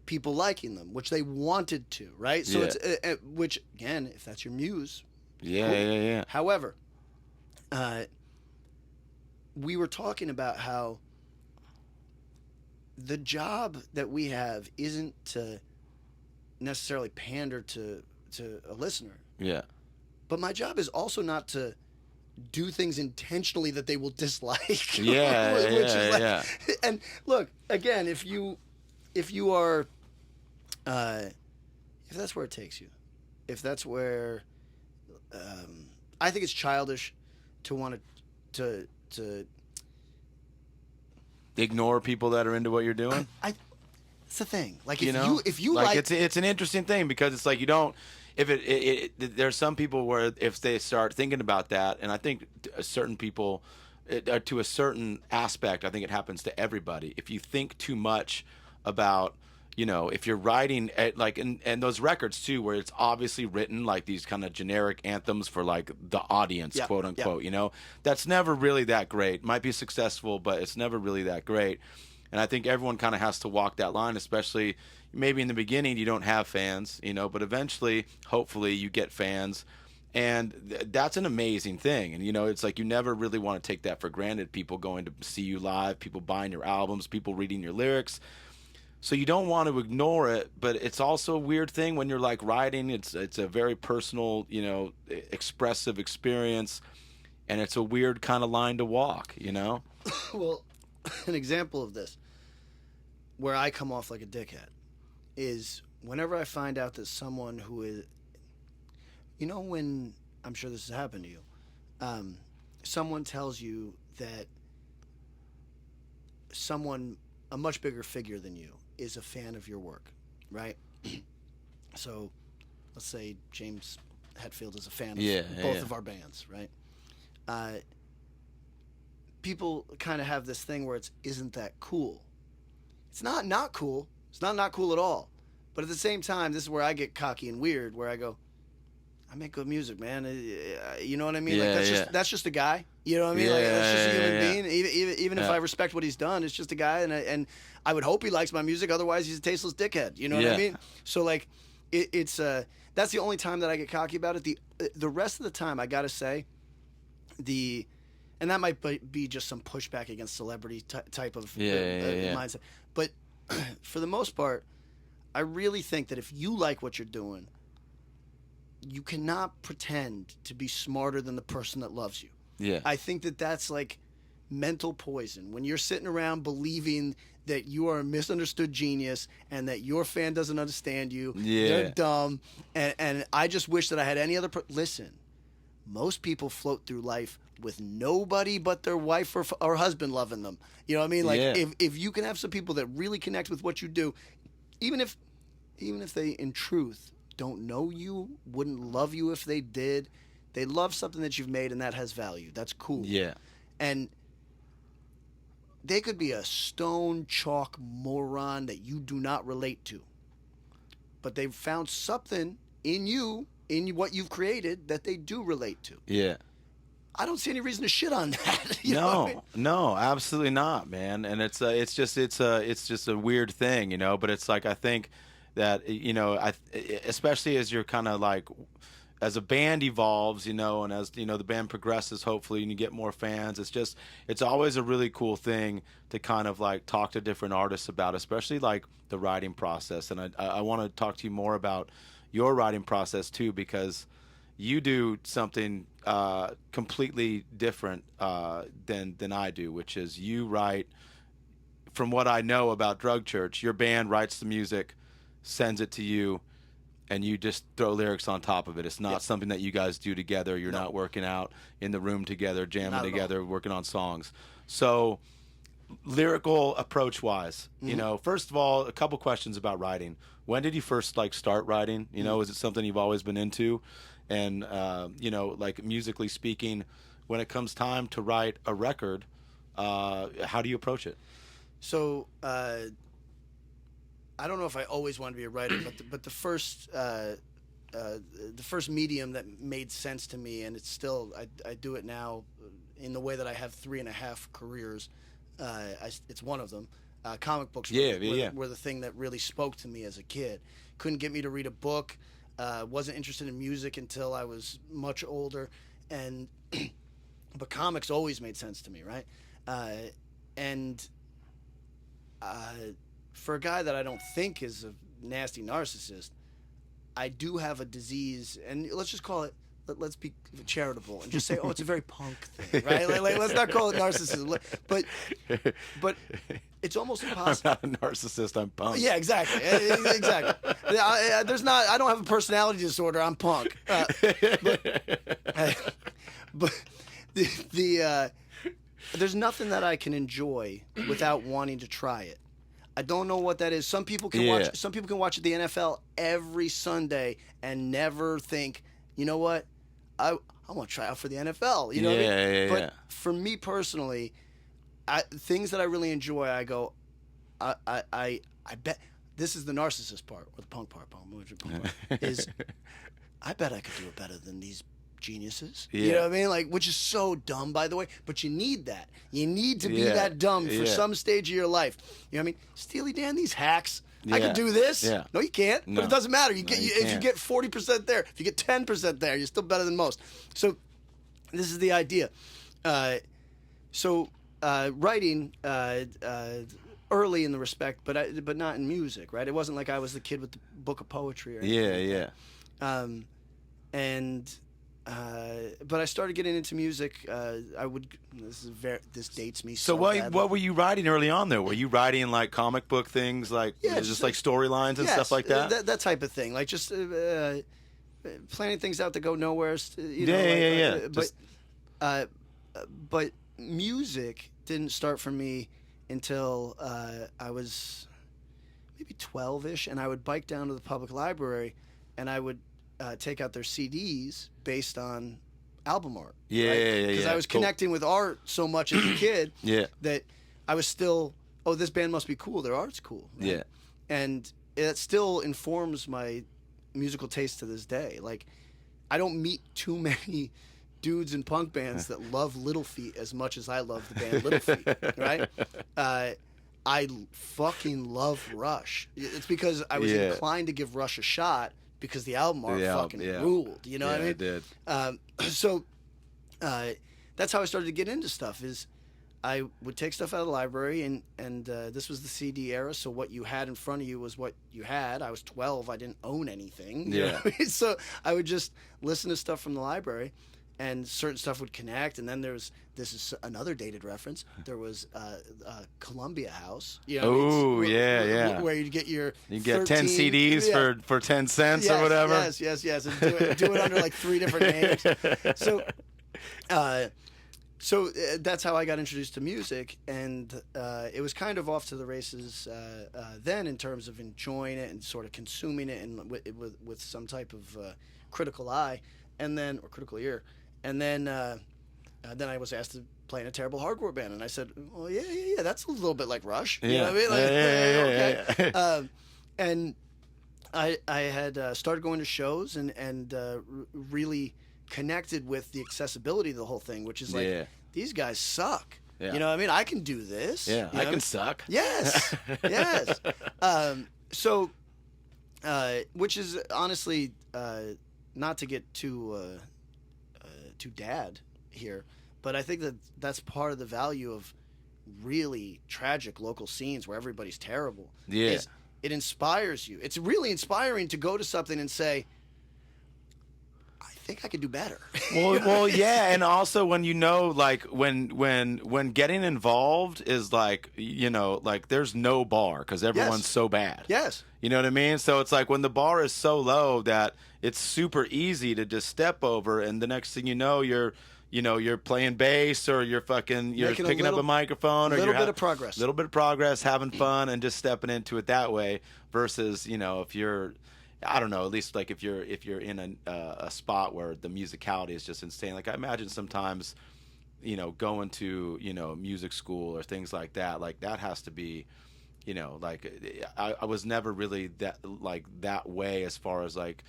people liking them, which they wanted to, right? So it's which again, if that's your muse, cool. However, we were talking about how the job that we have isn't to necessarily pander to a listener. Yeah. But my job is also not to do things intentionally that they will dislike. Yeah. And look, again, if you are, if that's where it takes you, if that's where, I think it's childish to want to ignore people that are into what you're doing. It's the thing. Like if you like it's an interesting thing because it's like you don't. If there's some people where if they start thinking about that, and I think certain people, to a certain aspect, I think it happens to everybody. If you think too much about, if you're writing and those records too, where it's obviously written like these kind of generic anthems for like the audience, quote unquote, that's never really that great. Might be successful, but it's never really that great. And I think everyone kind of has to walk that line, especially maybe in the beginning you don't have fans, but eventually, hopefully, you get fans. And that's an amazing thing. And, it's like you never really want to take that for granted. People going to see you live, people buying your albums, people reading your lyrics. So you don't want to ignore it, but it's also a weird thing when you're like writing. It's a very personal, expressive experience. And it's a weird kind of line to walk, Well, an example of this, where I come off like a dickhead, is whenever I find out that someone who is, when, I'm sure this has happened to you, someone tells you that someone, a much bigger figure than you, is a fan of your work, right? So, let's say James Hetfield is a fan of both of our bands, right? People kind of have this thing where isn't that cool? It's not cool. It's not cool at all. But at the same time, this is where I get cocky and weird, where I go, I make good music, man. You know what I mean? That's just a guy. You know what I mean? That's just a human being. Even if I respect what he's done, it's just a guy, and I would hope he likes my music. Otherwise, he's a tasteless dickhead. You know what I mean? So it's that's the only time that I get cocky about it. The rest of the time, I gotta say, and that might be just some pushback against celebrity type of mindset. But for the most part, I really think that if you like what you're doing, you cannot pretend to be smarter than the person that loves you. Yeah. I think that that's like mental poison. When you're sitting around believing that you are a misunderstood genius and that your fan doesn't understand you, they're dumb. And I just wish that I had any other... Listen, most people float through life with nobody but their wife or husband loving them. You know what I mean? Like, if you can have some people that really connect with what you do, even if they, in truth, don't know you, wouldn't love you if they did, they love something that you've made, and that has value. That's cool. Yeah. And they could be a stone chalk moron that you do not relate to, but they've found something in you, in what you've created, that they do relate to. Yeah. I don't see any reason to shit on that. No, absolutely not, man. And it's just a weird thing, you know. But it's like, I think that, you know, especially as you're kind of like, as a band evolves, you know, and as, you know, the band progresses, hopefully, and you get more fans, it's always a really cool thing to kind of like talk to different artists about, especially like the writing process. And I want to talk to you more about your writing process too, because you do something completely different than I do, which is you write, from what I know about Drug Church, your band writes the music, sends it to you, and you just throw lyrics on top of it. It's not something that you guys do together. You're not working out in the room together, jamming together, working on songs. So lyrical approach-wise, you know, first of all, a couple questions about writing. When did you first like start writing? You know, is it something you've always been into? And, you know, like musically speaking, when it comes time to write a record, how do you approach it? So, I don't know if I always wanted to be a writer, but the first medium that made sense to me, and it's still, I do it now in the way that I have 3.5 careers. It's one of them. Comic books were the thing that really spoke to me as a kid. Couldn't get me to read a book. Wasn't interested in music until I was much older, but comics always made sense to me, right? For a guy that I don't think is a nasty narcissist, I do have a disease, and let's just call it, let's be charitable and just say, oh, it's a very punk thing, right? like let's not call it narcissism, but it's almost impossible. I'm not a narcissist, I'm punk. Yeah, exactly. I don't have a personality disorder, I'm punk. But there's nothing that I can enjoy without wanting to try it. I don't know what that is. Some people can watch. Some people can watch the NFL every Sunday and never think, you know what, I want to try out for the NFL. You know what I mean? But for me personally, things that I really enjoy, I go, I bet this is the narcissist part or the punk part. Is I bet I could do it better than these geniuses. You know what I mean? Like, which is so dumb, by the way, but you need that. You need to be that dumb for some stage of your life. You know what I mean? Steely Dan, these hacks. I can do this. No, you can't. No. But it doesn't matter. If you get 40% there, if you get 10% there, you're still better than most. So this is the idea. Writing early in the respect, but not in music, right? It wasn't like I was the kid with the book of poetry or anything. But I started getting into music. This dates me. So what were you writing early on though? Were you writing like comic book things, like just like storylines and stuff like that? That type of thing, like just planning things out that go nowhere. But music didn't start for me until I was maybe 12-ish, and I would bike down to the public library, and I would take out their CDs based on album art. Because I was connecting with art so much as a kid that I was still, oh, this band must be cool. Their art's cool. Right? And it still informs my musical taste to this day. Like, I don't meet too many dudes in punk bands that love Little Feat as much as I love the band Little Feat, right? I fucking love Rush. It's because I was inclined to give Rush a shot, because the album art fucking ruled. You know what I mean? It did. So that's how I started to get into stuff. Is I would take stuff out of the library, and this was the CD era, so what you had in front of you was what you had. I was 12. I didn't own anything. You know what I mean? So I would just listen to stuff from the library, and certain stuff would connect. And then this is another dated reference. There was Columbia House. You know, where you'd get your you get 10 CDs for 10 cents or whatever. Yes, and do it under like 3 different names. So that's how I got introduced to music, and it was kind of off to the races then in terms of enjoying it and sort of consuming it, and with some type of critical eye, or critical ear, and then I was asked to play in a terrible hardcore band, and I said, "Well, yeah, that's a little bit like Rush." You know what I mean? Like, okay. And I had started going to shows and really connected with the accessibility of the whole thing, which is like, these guys suck. You know what I mean? I can do this. Yeah, you know I can suck. Yes, yes. Which is honestly not to get too dad here, but I think that's part of the value of really tragic local scenes where everybody's terrible. Yeah. It inspires you. It's really inspiring to go to something and say, I think I could do better. Well, yeah, and also when like when getting involved is like, like there's no bar because everyone's so bad. Yes. You know what I mean? So it's like when the bar is so low that it's super easy to just step over, and the next thing you know, you're playing bass, or you're picking up a microphone, or you're little bit of progress, having fun, and just stepping into it that way. Versus, if you're, I don't know, at least like if you're in a spot where the musicality is just insane. Like I imagine sometimes, going to music school or things like that has to be, like I was never really that way as far as like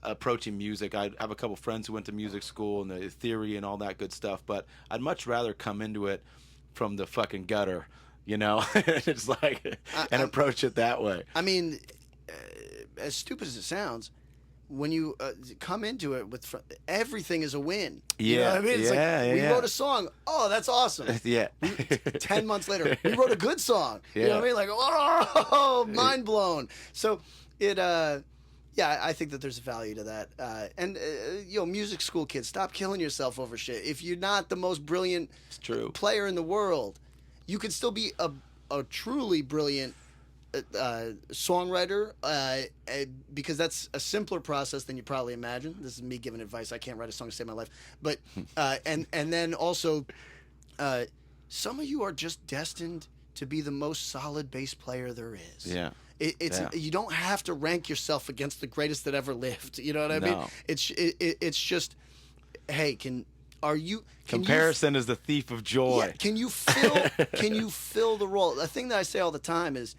approaching music. I have a couple friends who went to music school and the theory and all that good stuff, but I'd much rather come into it from the fucking gutter, it's like and approach it that way. I mean, as stupid as it sounds, when you come into it with everything is a win. You know what I mean? It's we wrote a song. Oh, that's awesome. 10 months later, we wrote a good song. You know what I mean? Like, oh, mind blown. So it, I think that there's a value to that. And music school kids, stop killing yourself over shit. If you're not the most brilliant player in the world, you could still be a truly brilliant songwriter, because that's a simpler process than you probably imagine. This is me giving advice. I can't write a song to save my life, but and then also, some of you are just destined to be the most solid bass player there is. Yeah. You don't have to rank yourself against the greatest that ever lived. You know what I mean? It's just, hey, comparison is the thief of joy. Yeah, can you fill the role? The thing that I say all the time is,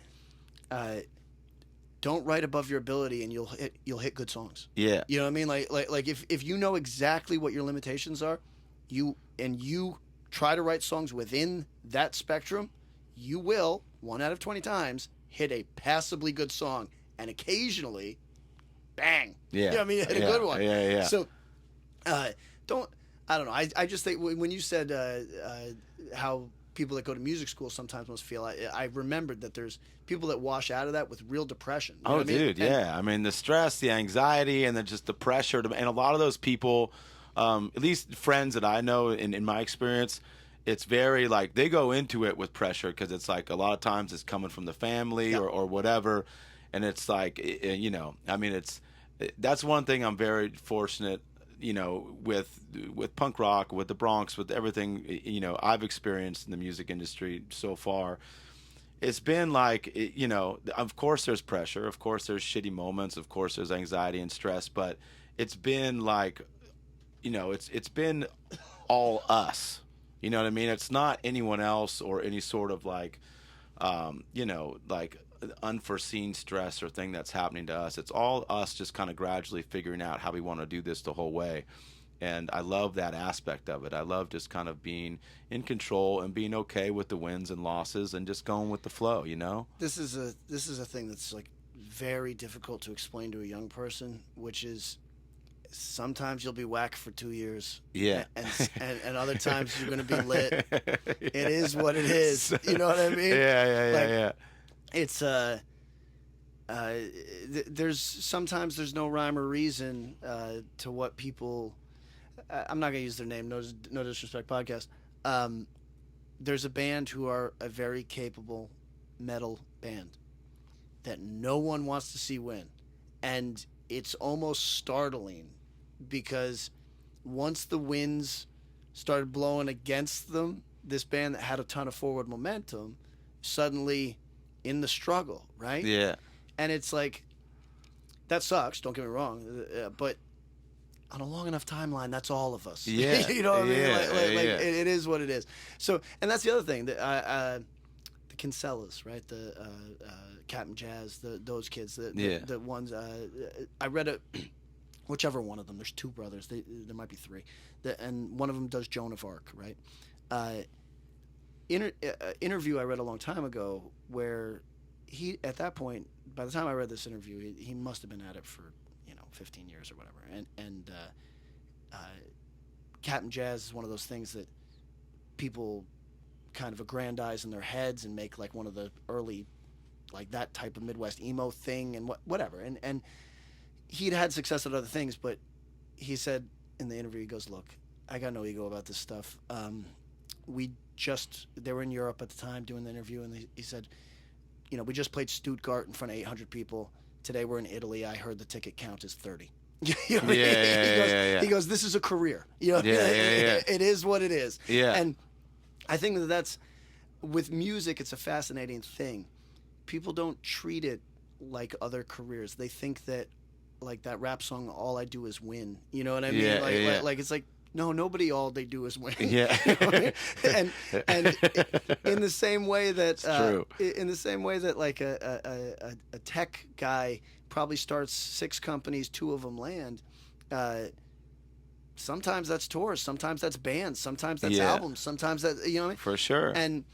don't write above your ability, and you'll hit good songs. Yeah. You know what I mean? Like if you know exactly what your limitations are, you try to write songs within that spectrum, you will 1 out of 20 times hit a passably good song, and occasionally, bang. Yeah. You know what I mean? Hit a good one. Yeah. So, I don't know. I just think when you said how people that go to music school sometimes must feel, I remembered that there's people that wash out of that with real depression. You know what I mean? Dude, yeah. I mean, the stress, the anxiety, and then just the pressure. And a lot of those people, at least friends that I know in my experience, it's very like they go into it with pressure because it's like a lot of times it's coming from the family or whatever. And it's like, I mean, that's one thing I'm very fortunate, with punk rock, with the Bronx, with everything, I've experienced in the music industry so far. It's been like, of course there's pressure, of course there's shitty moments, of course there's anxiety and stress, but it's been like, it's been all us. You know what I mean? It's not anyone else or any sort of like, like unforeseen stress or thing that's happening to us. It's all us just kind of gradually figuring out how we want to do this the whole way. And I love that aspect of it. I love just kind of being in control and being okay with the wins and losses and just going with the flow, This is a thing that's like very difficult to explain to a young person, which is sometimes you'll be whack for 2 years. Yeah. And other times you're going to be lit. Yeah. It is what it is. You know what I mean? Yeah. It's there's no rhyme or reason to what people. I'm not gonna use their name. No disrespect. Podcast. There's a band who are a very capable metal band that no one wants to see win, and it's almost startling because once the winds started blowing against them, this band that had a ton of forward momentum suddenly in the struggle, right? Yeah. And it's like, that sucks, don't get me wrong, but on a long enough timeline, that's all of us. Yeah. You know what I mean? Like Yeah. it is what it is. So, and that's the other thing, the Kinsellas, right? The Captain Jazz, those kids, the ones, I read whichever one of them, there's two brothers, there might be three, and one of them does Joan of Arc, right? Interview I read a long time ago where he, at that point, by the time I read this interview, he must have been at it for 15 years or whatever, and Captain Jazz is one of those things that people kind of aggrandize in their heads and make like one of the early, like that type of Midwest emo thing and whatever, and he'd had success at other things, but he said in the interview, he goes, look, I got no ego about this stuff. They were in Europe at the time doing the interview, and he said, we just played Stuttgart in front of 800 people. Today we're in Italy. I heard the ticket count is 30. He goes, this is a career. It is what it is. Yeah. And I think that's, with music, it's a fascinating thing. People don't treat it like other careers. They think that, like that rap song, all I do is win. You know what I mean? Like it's like, no, nobody, all they do is win. Yeah. and in the same way that true. In the same way that like a tech guy probably starts 6 companies, 2 of them land. Sometimes that's tours, sometimes that's bands, sometimes that's albums, sometimes that what I mean? For sure. And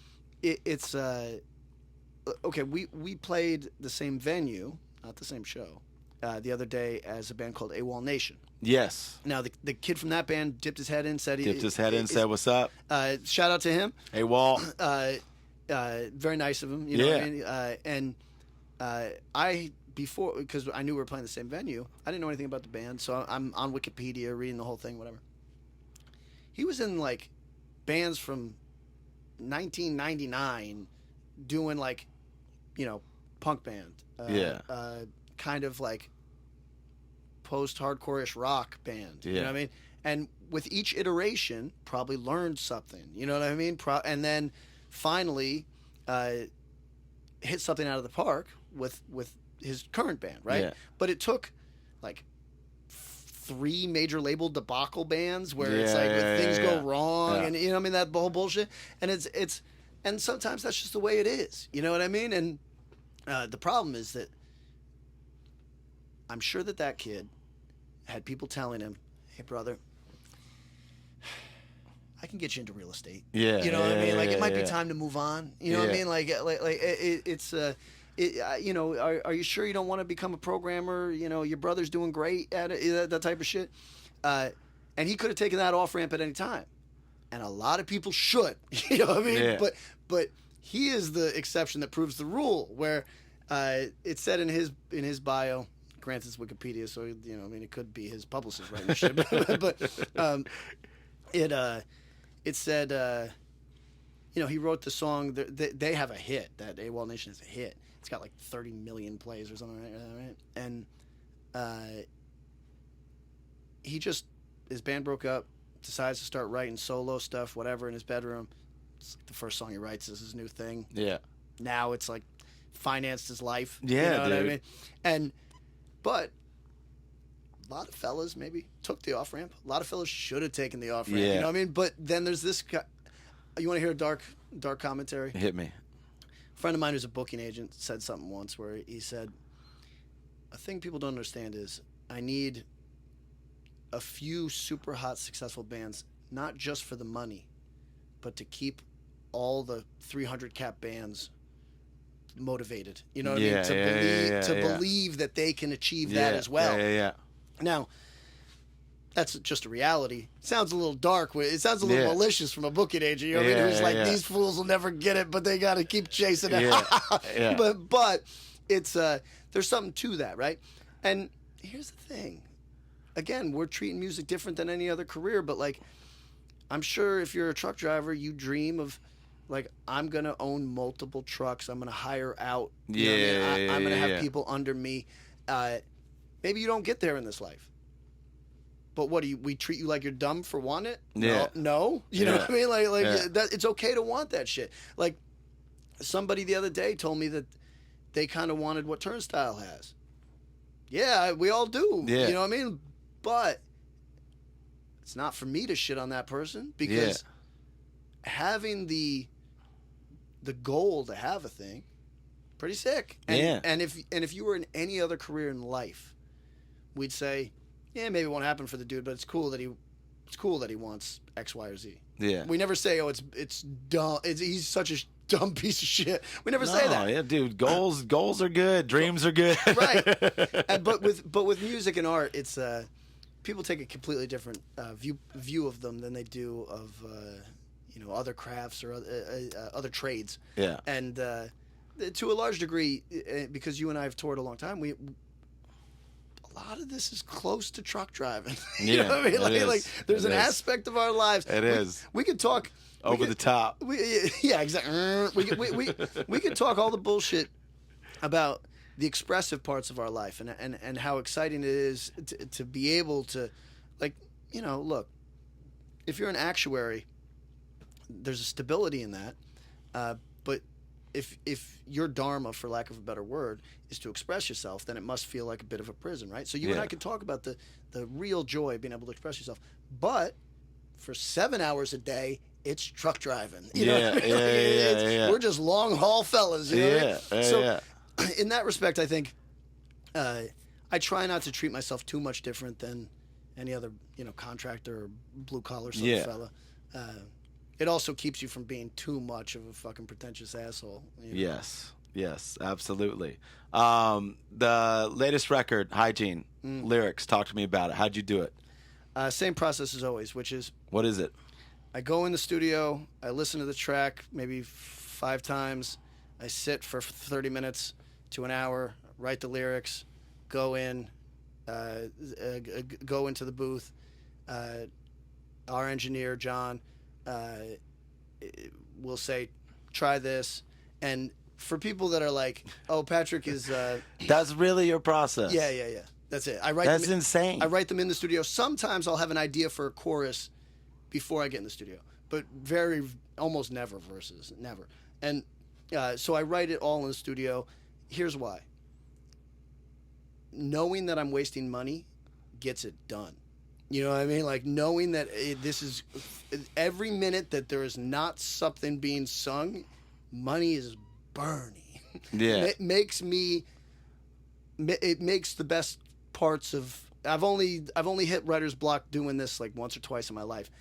it's okay. We played the same venue, not the same show, the other day as a band called AWOL Nation. Yes. Now the kid from that band dipped his head in, said said what's up. Shout out to him. Hey, Walt. Very nice of him. You know what I mean? And I, before, because I knew we were playing the same venue, I didn't know anything about the band, so I'm on Wikipedia reading the whole thing, whatever. He was in like bands from 1999 doing like, punk band. Kind of like post-hardcore-ish rock band. You know what I mean? And with each iteration, probably learned something. You know what I mean? And then finally hit something out of the park with his current band, right? Yeah. But it took like 3 major label debacle bands where it's like when things go wrong and I mean, that whole bullshit. And it's and sometimes that's just the way it is. You know what I mean? And the problem is that I'm sure that kid had people telling him, "Hey, brother, I can get you into real estate." Yeah, you know what I mean? Like it might be yeah. time to move on. You know what I mean? Like it's are you sure you don't want to become a programmer? Your brother's doing great at it, that type of shit. And he could have taken that off ramp at any time, and a lot of people should. You know what I mean? Yeah. But he is the exception that proves the rule. Where it said in his bio. Granted, it's Wikipedia, so it could be his publicist writing shit. But it said, he wrote the song. They have a hit. That AWOL Nation is a hit. It's got like 30 million plays or something, right? And his band broke up, decides to start writing solo stuff, whatever, in his bedroom. It's like the first song he writes is his new thing. Yeah. Now it's like financed his life. Yeah, you know what I dude. mean? But a lot of fellas maybe took the off ramp. A lot of fellas should have taken the off ramp. Yeah. You know what I mean? But then there's this guy. You want to hear a dark commentary? Hit me. A friend of mine who's a booking agent said something once where he said, a thing people don't understand is I need a few super hot successful bands, not just for the money, but to keep all the 300 cap bands motivated, you know what I mean? To believe that they can achieve that as well. Yeah. Now, that's just a reality. It sounds a little dark. It sounds a little malicious from a booking agent. You know what I mean? Who's like, these fools will never get it, but they got to keep chasing it. But it's there's something to that, right? And here's the thing. Again, we're treating music different than any other career, but like, I'm sure if you're a truck driver, you dream of, like, I'm going to own multiple trucks. I'm going to hire out. I'm going to have people under me. Maybe you don't get there in this life. But what we treat you like you're dumb for wanting it? No. You know what I mean? Like that, it's okay to want that shit. Like, somebody the other day told me that they kind of wanted what Turnstile has. Yeah, we all do. Yeah. You know what I mean? But it's not for me to shit on that person, because having the goal to have a thing, pretty sick. And if you were in any other career in life, we'd say, yeah, maybe it won't happen for the dude, but it's cool that he wants X, Y, or Z. Yeah. We never say, oh, it's dumb. He's such a dumb piece of shit. We never say that. Yeah, dude. Goals are good. Dreams are good. Right. But with music and art, it's people take a completely different view of them than they do of other crafts or other trades. Yeah. And to a large degree, because you and I have toured a long time, a lot of this is close to truck driving. You know what I mean? Like there's an aspect of our lives. We could talk over the top. Yeah, exactly. We could talk all the bullshit about the expressive parts of our life and how exciting it is to be able to, like, look, if you're an actuary, there's a stability in that, but if your dharma, for lack of a better word, is to express yourself, then it must feel like a bit of a prison, right? So you and I could talk about the real joy of being able to express yourself, but for 7 hours a day, it's truck driving. You know what I mean? We're just long haul fellas. You know what I mean? So in that respect, I think I try not to treat myself too much different than any other contractor or blue collar sort of fella. It also keeps you from being too much of a fucking pretentious asshole. Yes, absolutely. The latest record, Hygiene, lyrics. Talk to me about it. How'd you do it? Same process as always, which is... What is it? I go in the studio, I listen to the track maybe 5 times, I sit for 30 minutes to an hour, write the lyrics, go in, go into the booth. Our engineer, John, will say, try this. And for people that are like, oh, Patrick is... That's really your process? Yeah. That's it. That's insane. I write them in the studio. Sometimes I'll have an idea for a chorus before I get in the studio, but almost never verses, never. And so I write it all in the studio. Here's why. Knowing that I'm wasting money gets it done. You know what I mean? Like, knowing that this is every minute that there is not something being sung, money is burning. Yeah. It makes the best parts of... I've only hit writer's block doing this like once or twice in my life.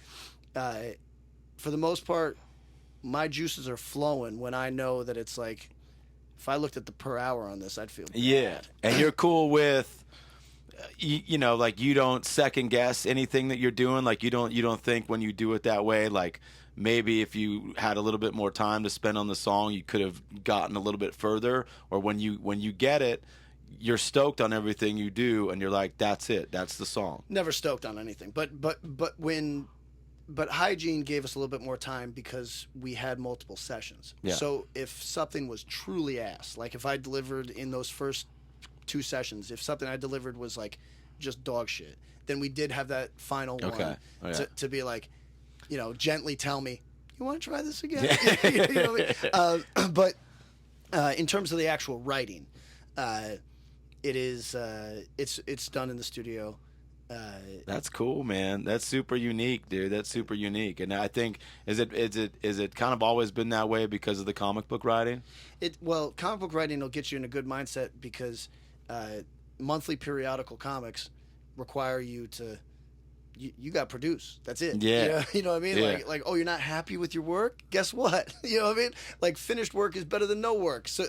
For the most part, my juices are flowing when I know that it's like, if I looked at the per hour on this, I'd feel bad. Yeah. And you're cool with, like, you don't second guess anything that you're doing. Like, you don't think when you do it that way, like, maybe if you had a little bit more time to spend on the song, you could have gotten a little bit further. Or when you get it, you're stoked on everything you do, and you're like, that's it, that's the song. Never stoked on anything, but Hygiene gave us a little bit more time because we had multiple sessions. Yeah. So if something was truly ass, like if I delivered in those first 2 sessions, if something I delivered was like just dog shit, then we did have that final one to be like, gently tell me, you want to try this again? You know what I mean? But in terms of the actual writing, it is it's done in the studio. That's cool, man. That's super unique, dude. That's super unique. And I think is it kind of always been that way because of the comic book writing? Comic book writing will get you in a good mindset because monthly periodical comics require you to you got to produce. That's it. Yeah. You know what I mean? Yeah. Like, oh, you're not happy with your work? Guess what? You know what I mean? Like, finished work is better than no work. So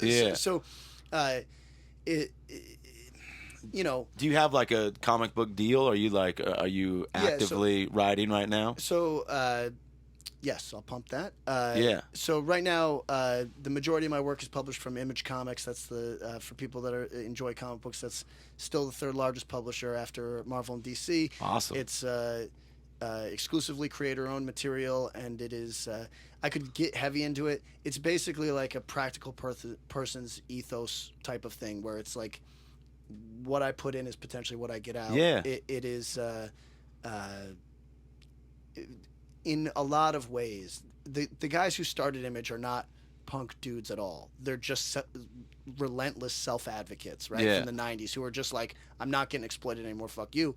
you know. Do you have like a comic book deal? Are you actively writing right now? So, yes, I'll pump that. Yeah. So right now, the majority of my work is published from Image Comics. That's the for people that enjoy comic books. That's still the third largest publisher after Marvel and DC. Awesome. It's exclusively creator-owned material, and it is. I could get heavy into it. It's basically like a practical person's ethos type of thing, where it's like what I put in is potentially what I get out. Yeah. It is. In a lot of ways, the guys who started Image are not punk dudes at all. They're just relentless self-advocates, right? Yeah. From the 90s, who are just like, I'm not getting exploited anymore, fuck you.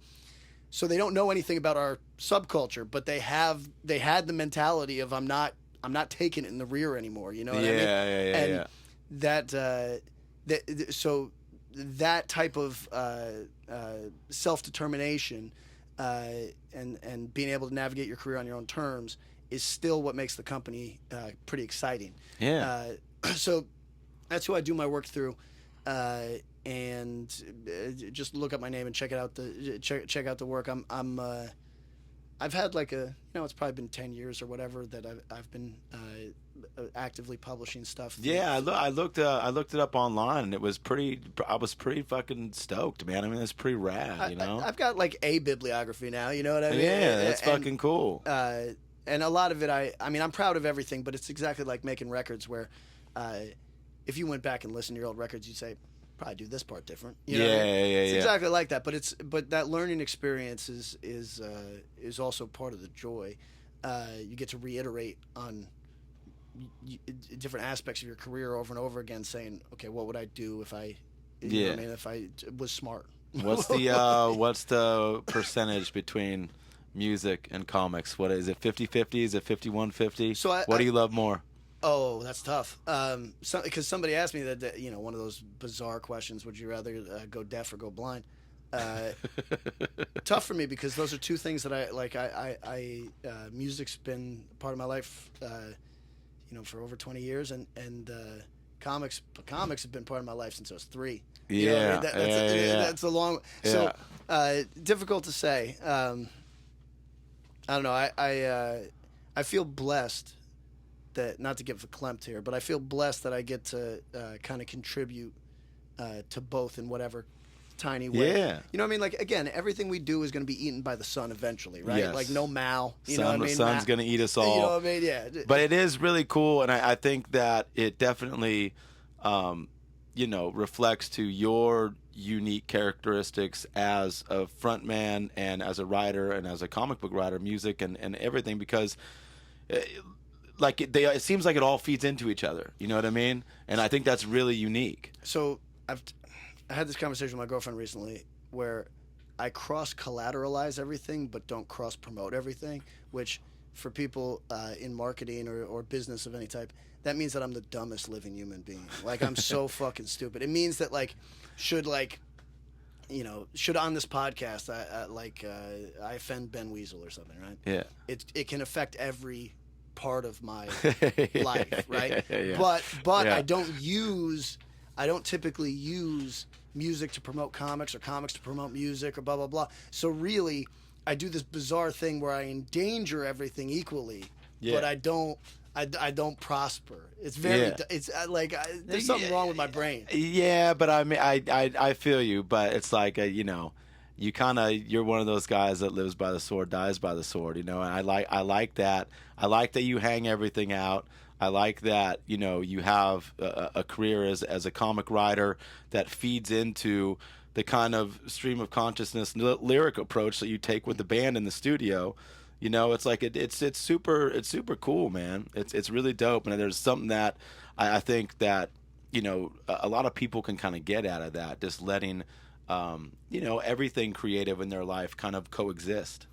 So they don't know anything about our subculture, but they had the mentality of I'm not taking it in the rear anymore, you know what I mean? And so that type of self-determination and being able to navigate your career on your own terms is still what makes the company pretty exciting. Yeah. So that's who I do my work through, and just look up my name and check out the work. I've had like it's probably been 10 years or whatever that I've been actively publishing stuff. Yeah, I looked it up online, and I was pretty fucking stoked, man. I mean, it's pretty rad, you know. I've got like a bibliography now, you know what I mean? Yeah, that's fucking cool. And a lot of it, I mean, I'm proud of everything, but it's exactly like making records where, if you went back and listened to your old records, you'd say, probably do this part different. You know what I mean? It's exactly like that. But that learning experience is also part of the joy. You get to reiterate on different aspects of your career over and over again, saying, okay, what would I do if I, you know what I mean, if I was smart? What's the percentage between music and comics? What is it? 50-50? Is it 51-50? So what do you love more? Oh, that's tough. Because somebody asked me that, one of those bizarre questions: would you rather go deaf or go blind? Tough for me because those are two things that I like. Music's been part of my life, for over 20 years, and comics have been part of my life since I was 3. Yeah, that's a long. So difficult to say. I don't know. I feel blessed that, not to get verklempt here, but I feel blessed that I get to kind of contribute to both in whatever tiny way. Yeah. You know what I mean? Like, again, everything we do is going to be eaten by the sun eventually, right? Yes. Like, no Mao. You know what I mean? The sun's going to eat us all. You know what I mean? Yeah. But it is really cool, and I think that it definitely, reflects to your unique characteristics as a frontman and as a writer and as a comic book writer, music and everything, because it seems like it all feeds into each other. You know what I mean? And I think that's really unique. So I had this conversation with my girlfriend recently where I cross-collateralize everything but don't cross-promote everything, which for people in marketing or business of any type, that means that I'm the dumbest living human being. Like, I'm so fucking stupid. It means that, should on this podcast I offend Ben Weasel or something, right? Yeah. It can affect every part of my life, right? Yeah. But I don't typically use music to promote comics or comics to promote music or blah blah blah. So really, I do this bizarre thing where I endanger everything equally, but I don't prosper. It's very there's something wrong with my brain. Yeah, but I mean I feel you, but it's like you're one of those guys that lives by the sword, dies by the sword, and I like that. I like that you hang everything out. I like that, you have a career as a comic writer that feeds into the kind of stream of consciousness lyric approach that you take with the band in the studio. It's like it's super cool, man. It's really dope, and there's something that I think that a lot of people can kind of get out of that, just letting everything creative in their life kind of coexist.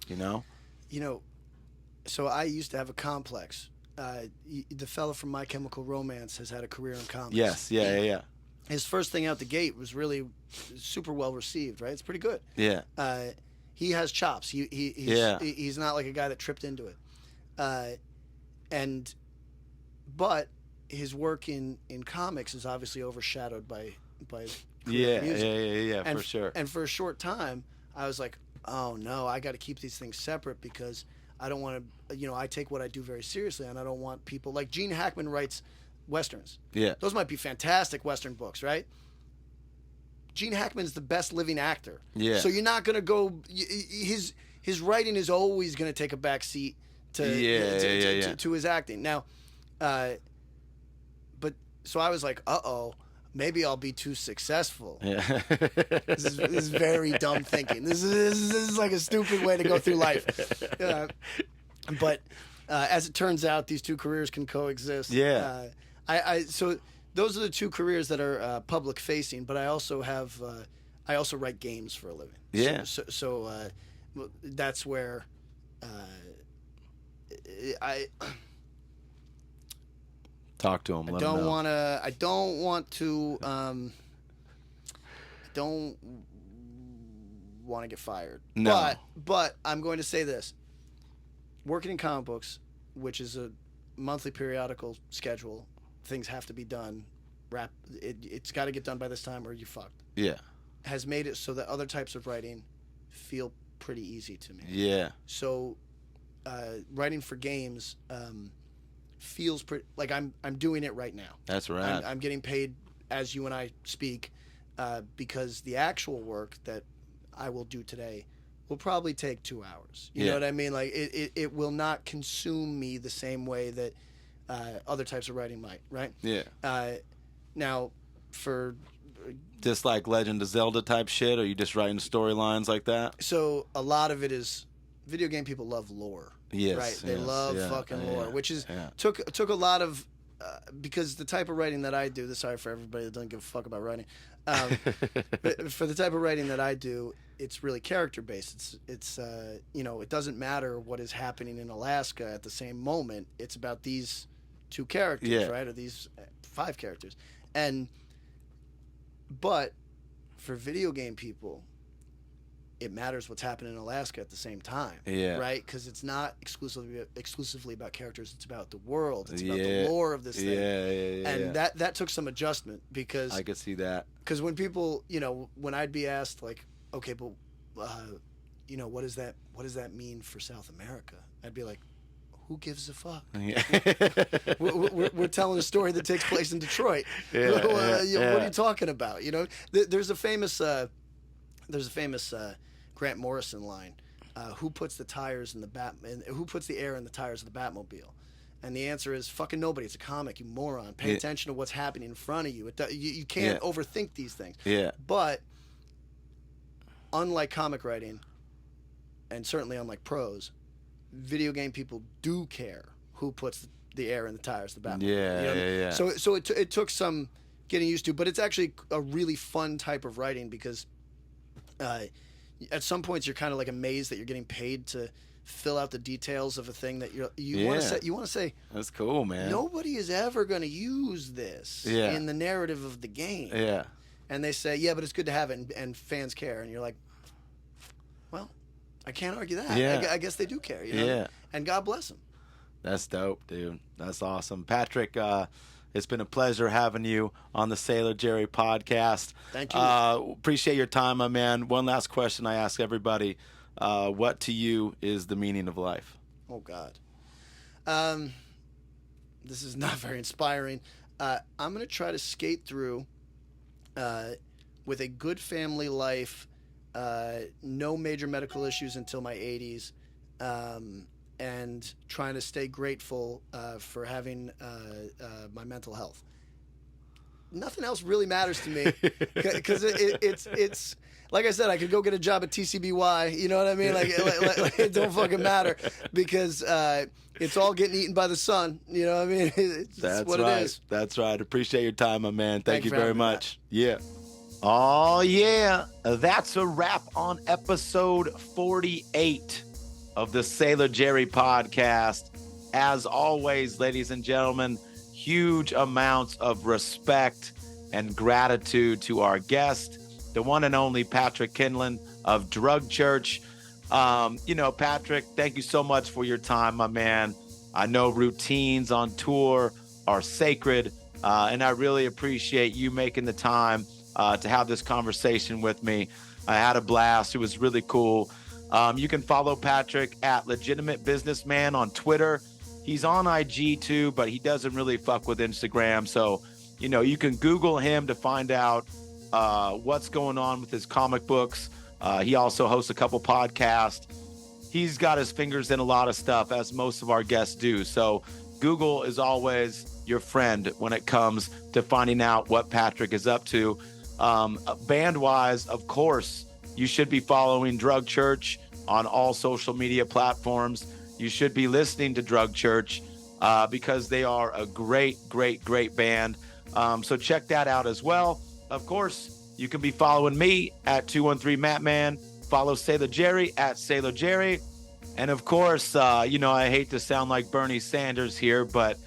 So I used to have a complex. The fella from My Chemical Romance has had a career in comics. Yes, yeah. His first thing out the gate was really super well received, right? It's pretty good. Yeah. He has chops. He's not like a guy that tripped into it. But his work in comics is obviously overshadowed by create music. Yeah, And for sure. And for a short time, I was like, oh no, I got to keep these things separate because I don't want to, I take what I do very seriously, and I don't want people like Gene Hackman writes Westerns. Yeah. Those might be fantastic Western books, right? Gene Hackman's the best living actor. Yeah. So you're not going to go, his writing is always going to take a back seat to his acting. Now, but so I was like, maybe I'll be too successful. Yeah. This is very dumb thinking. This is like a stupid way to go through life. But as it turns out, these two careers can coexist. Yeah. So those are the two careers that are public facing. But I also have I also write games for a living. Yeah. So that's where I talk to him. I don't want to get fired. No. But I'm going to say this. Working in comic books, which is a monthly periodical schedule, things have to be done. It's got to get done by this time or you're fucked. Yeah. Has made it so that other types of writing feel pretty easy to me. Yeah. So writing for games feels pretty like I'm doing it right now. That's right. I'm getting paid as you and I speak because the actual work that I will do today will probably take 2 hours. You know what I mean? Like it will not consume me the same way that other types of writing might, right? Yeah. Now, for just like Legend of Zelda type shit, or you just writing storylines like that? So a lot of it is video game people love lore. Yes, right. They love fucking lore, which is took a lot of because the type of writing that I do. Sorry for everybody that doesn't give a fuck about writing. But for the type of writing that I do, it's really character based. It's it doesn't matter what is happening in Alaska at the same moment. It's about these two characters, right, or these 5 characters, but for video game people, it matters what's happening in Alaska at the same time, right? Because it's not exclusively about characters. It's about the world. It's about the lore of this thing. And that took some adjustment because I could see that. Because when people, when I'd be asked like, okay, but what does that mean for South America? I'd be like, who gives a fuck? We're telling a story that takes place in Detroit. What are you talking about? There's a famous Grant Morrison line. Who puts the tires in who puts the air in the tires of the Batmobile? And the answer is fucking nobody. It's a comic, you moron. Pay attention to what's happening in front of you. You can't overthink these things. Yeah. But unlike comic writing, and certainly unlike prose, video game people do care who puts the air in the tires of the Batmobile. So it took some getting used to, but it's actually a really fun type of writing because at some points you're kind of like amazed that you're getting paid to fill out the details of a thing that you want to say. That's cool, man. Nobody is ever going to use this in the narrative of the game. Yeah. And they say, but it's good to have it, and fans care, and you're like, well, I can't argue that. Yeah. I guess they do care. Yeah. And God bless them. That's dope, dude. That's awesome, Patrick. It's been a pleasure having you on the Sailor Jerry podcast. Thank you. Appreciate your time, my man. One last question I ask everybody. What to you is the meaning of life? Oh, God. This is not very inspiring. I'm going to try to skate through with a good family life, no major medical issues until my 80s, and trying to stay grateful for having my mental health. Nothing else really matters to me because it's like I said, I could go get a job at TCBY. You know what I mean? Like it don't fucking matter because it's all getting eaten by the sun. You know what I mean? That's what right. It is. That's right. Appreciate your time, my man. Thank you very much. Yeah. Oh, yeah. That's a wrap on episode 48 of the Sailor Jerry podcast. As always, ladies and gentlemen, huge amounts of respect and gratitude to our guest, the one and only Patrick Kindlon of Drug Church. Patrick, thank you so much for your time, my man. I know routines on tour are sacred, and I really appreciate you making the time to have this conversation with me. I had a blast. It was really cool. You can follow Patrick at Legitimate Businessman on Twitter. He's on IG too, but he doesn't really fuck with Instagram. So, you can Google him to find out what's going on with his comic books. He also hosts a couple podcasts. He's got his fingers in a lot of stuff, as most of our guests do. So Google is always your friend when it comes to finding out what Patrick is up to. Band-wise, of course, you should be following Drug Church on all social media platforms. You should be listening to Drug Church because they are a great, great, great band. So check that out as well. Of course, you can be following me at 213 Mattman. Follow Sailor Jerry at Sailor Jerry. And of course, I hate to sound like Bernie Sanders here, but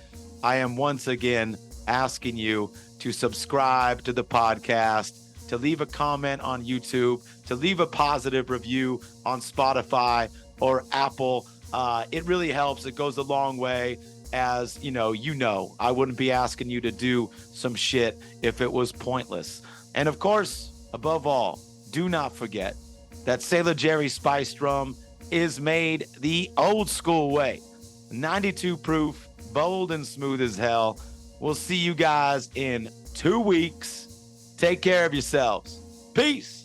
I am once again asking you to subscribe to the podcast, to leave a comment on YouTube, to leave a positive review on Spotify or Apple. It really helps. It goes a long way. As I wouldn't be asking you to do some shit if it was pointless. And of course, above all, do not forget that Sailor Jerry Spiced Rum is made the old school way. 92 proof, bold and smooth as hell. We'll see you guys in 2 weeks. Take care of yourselves. Peace.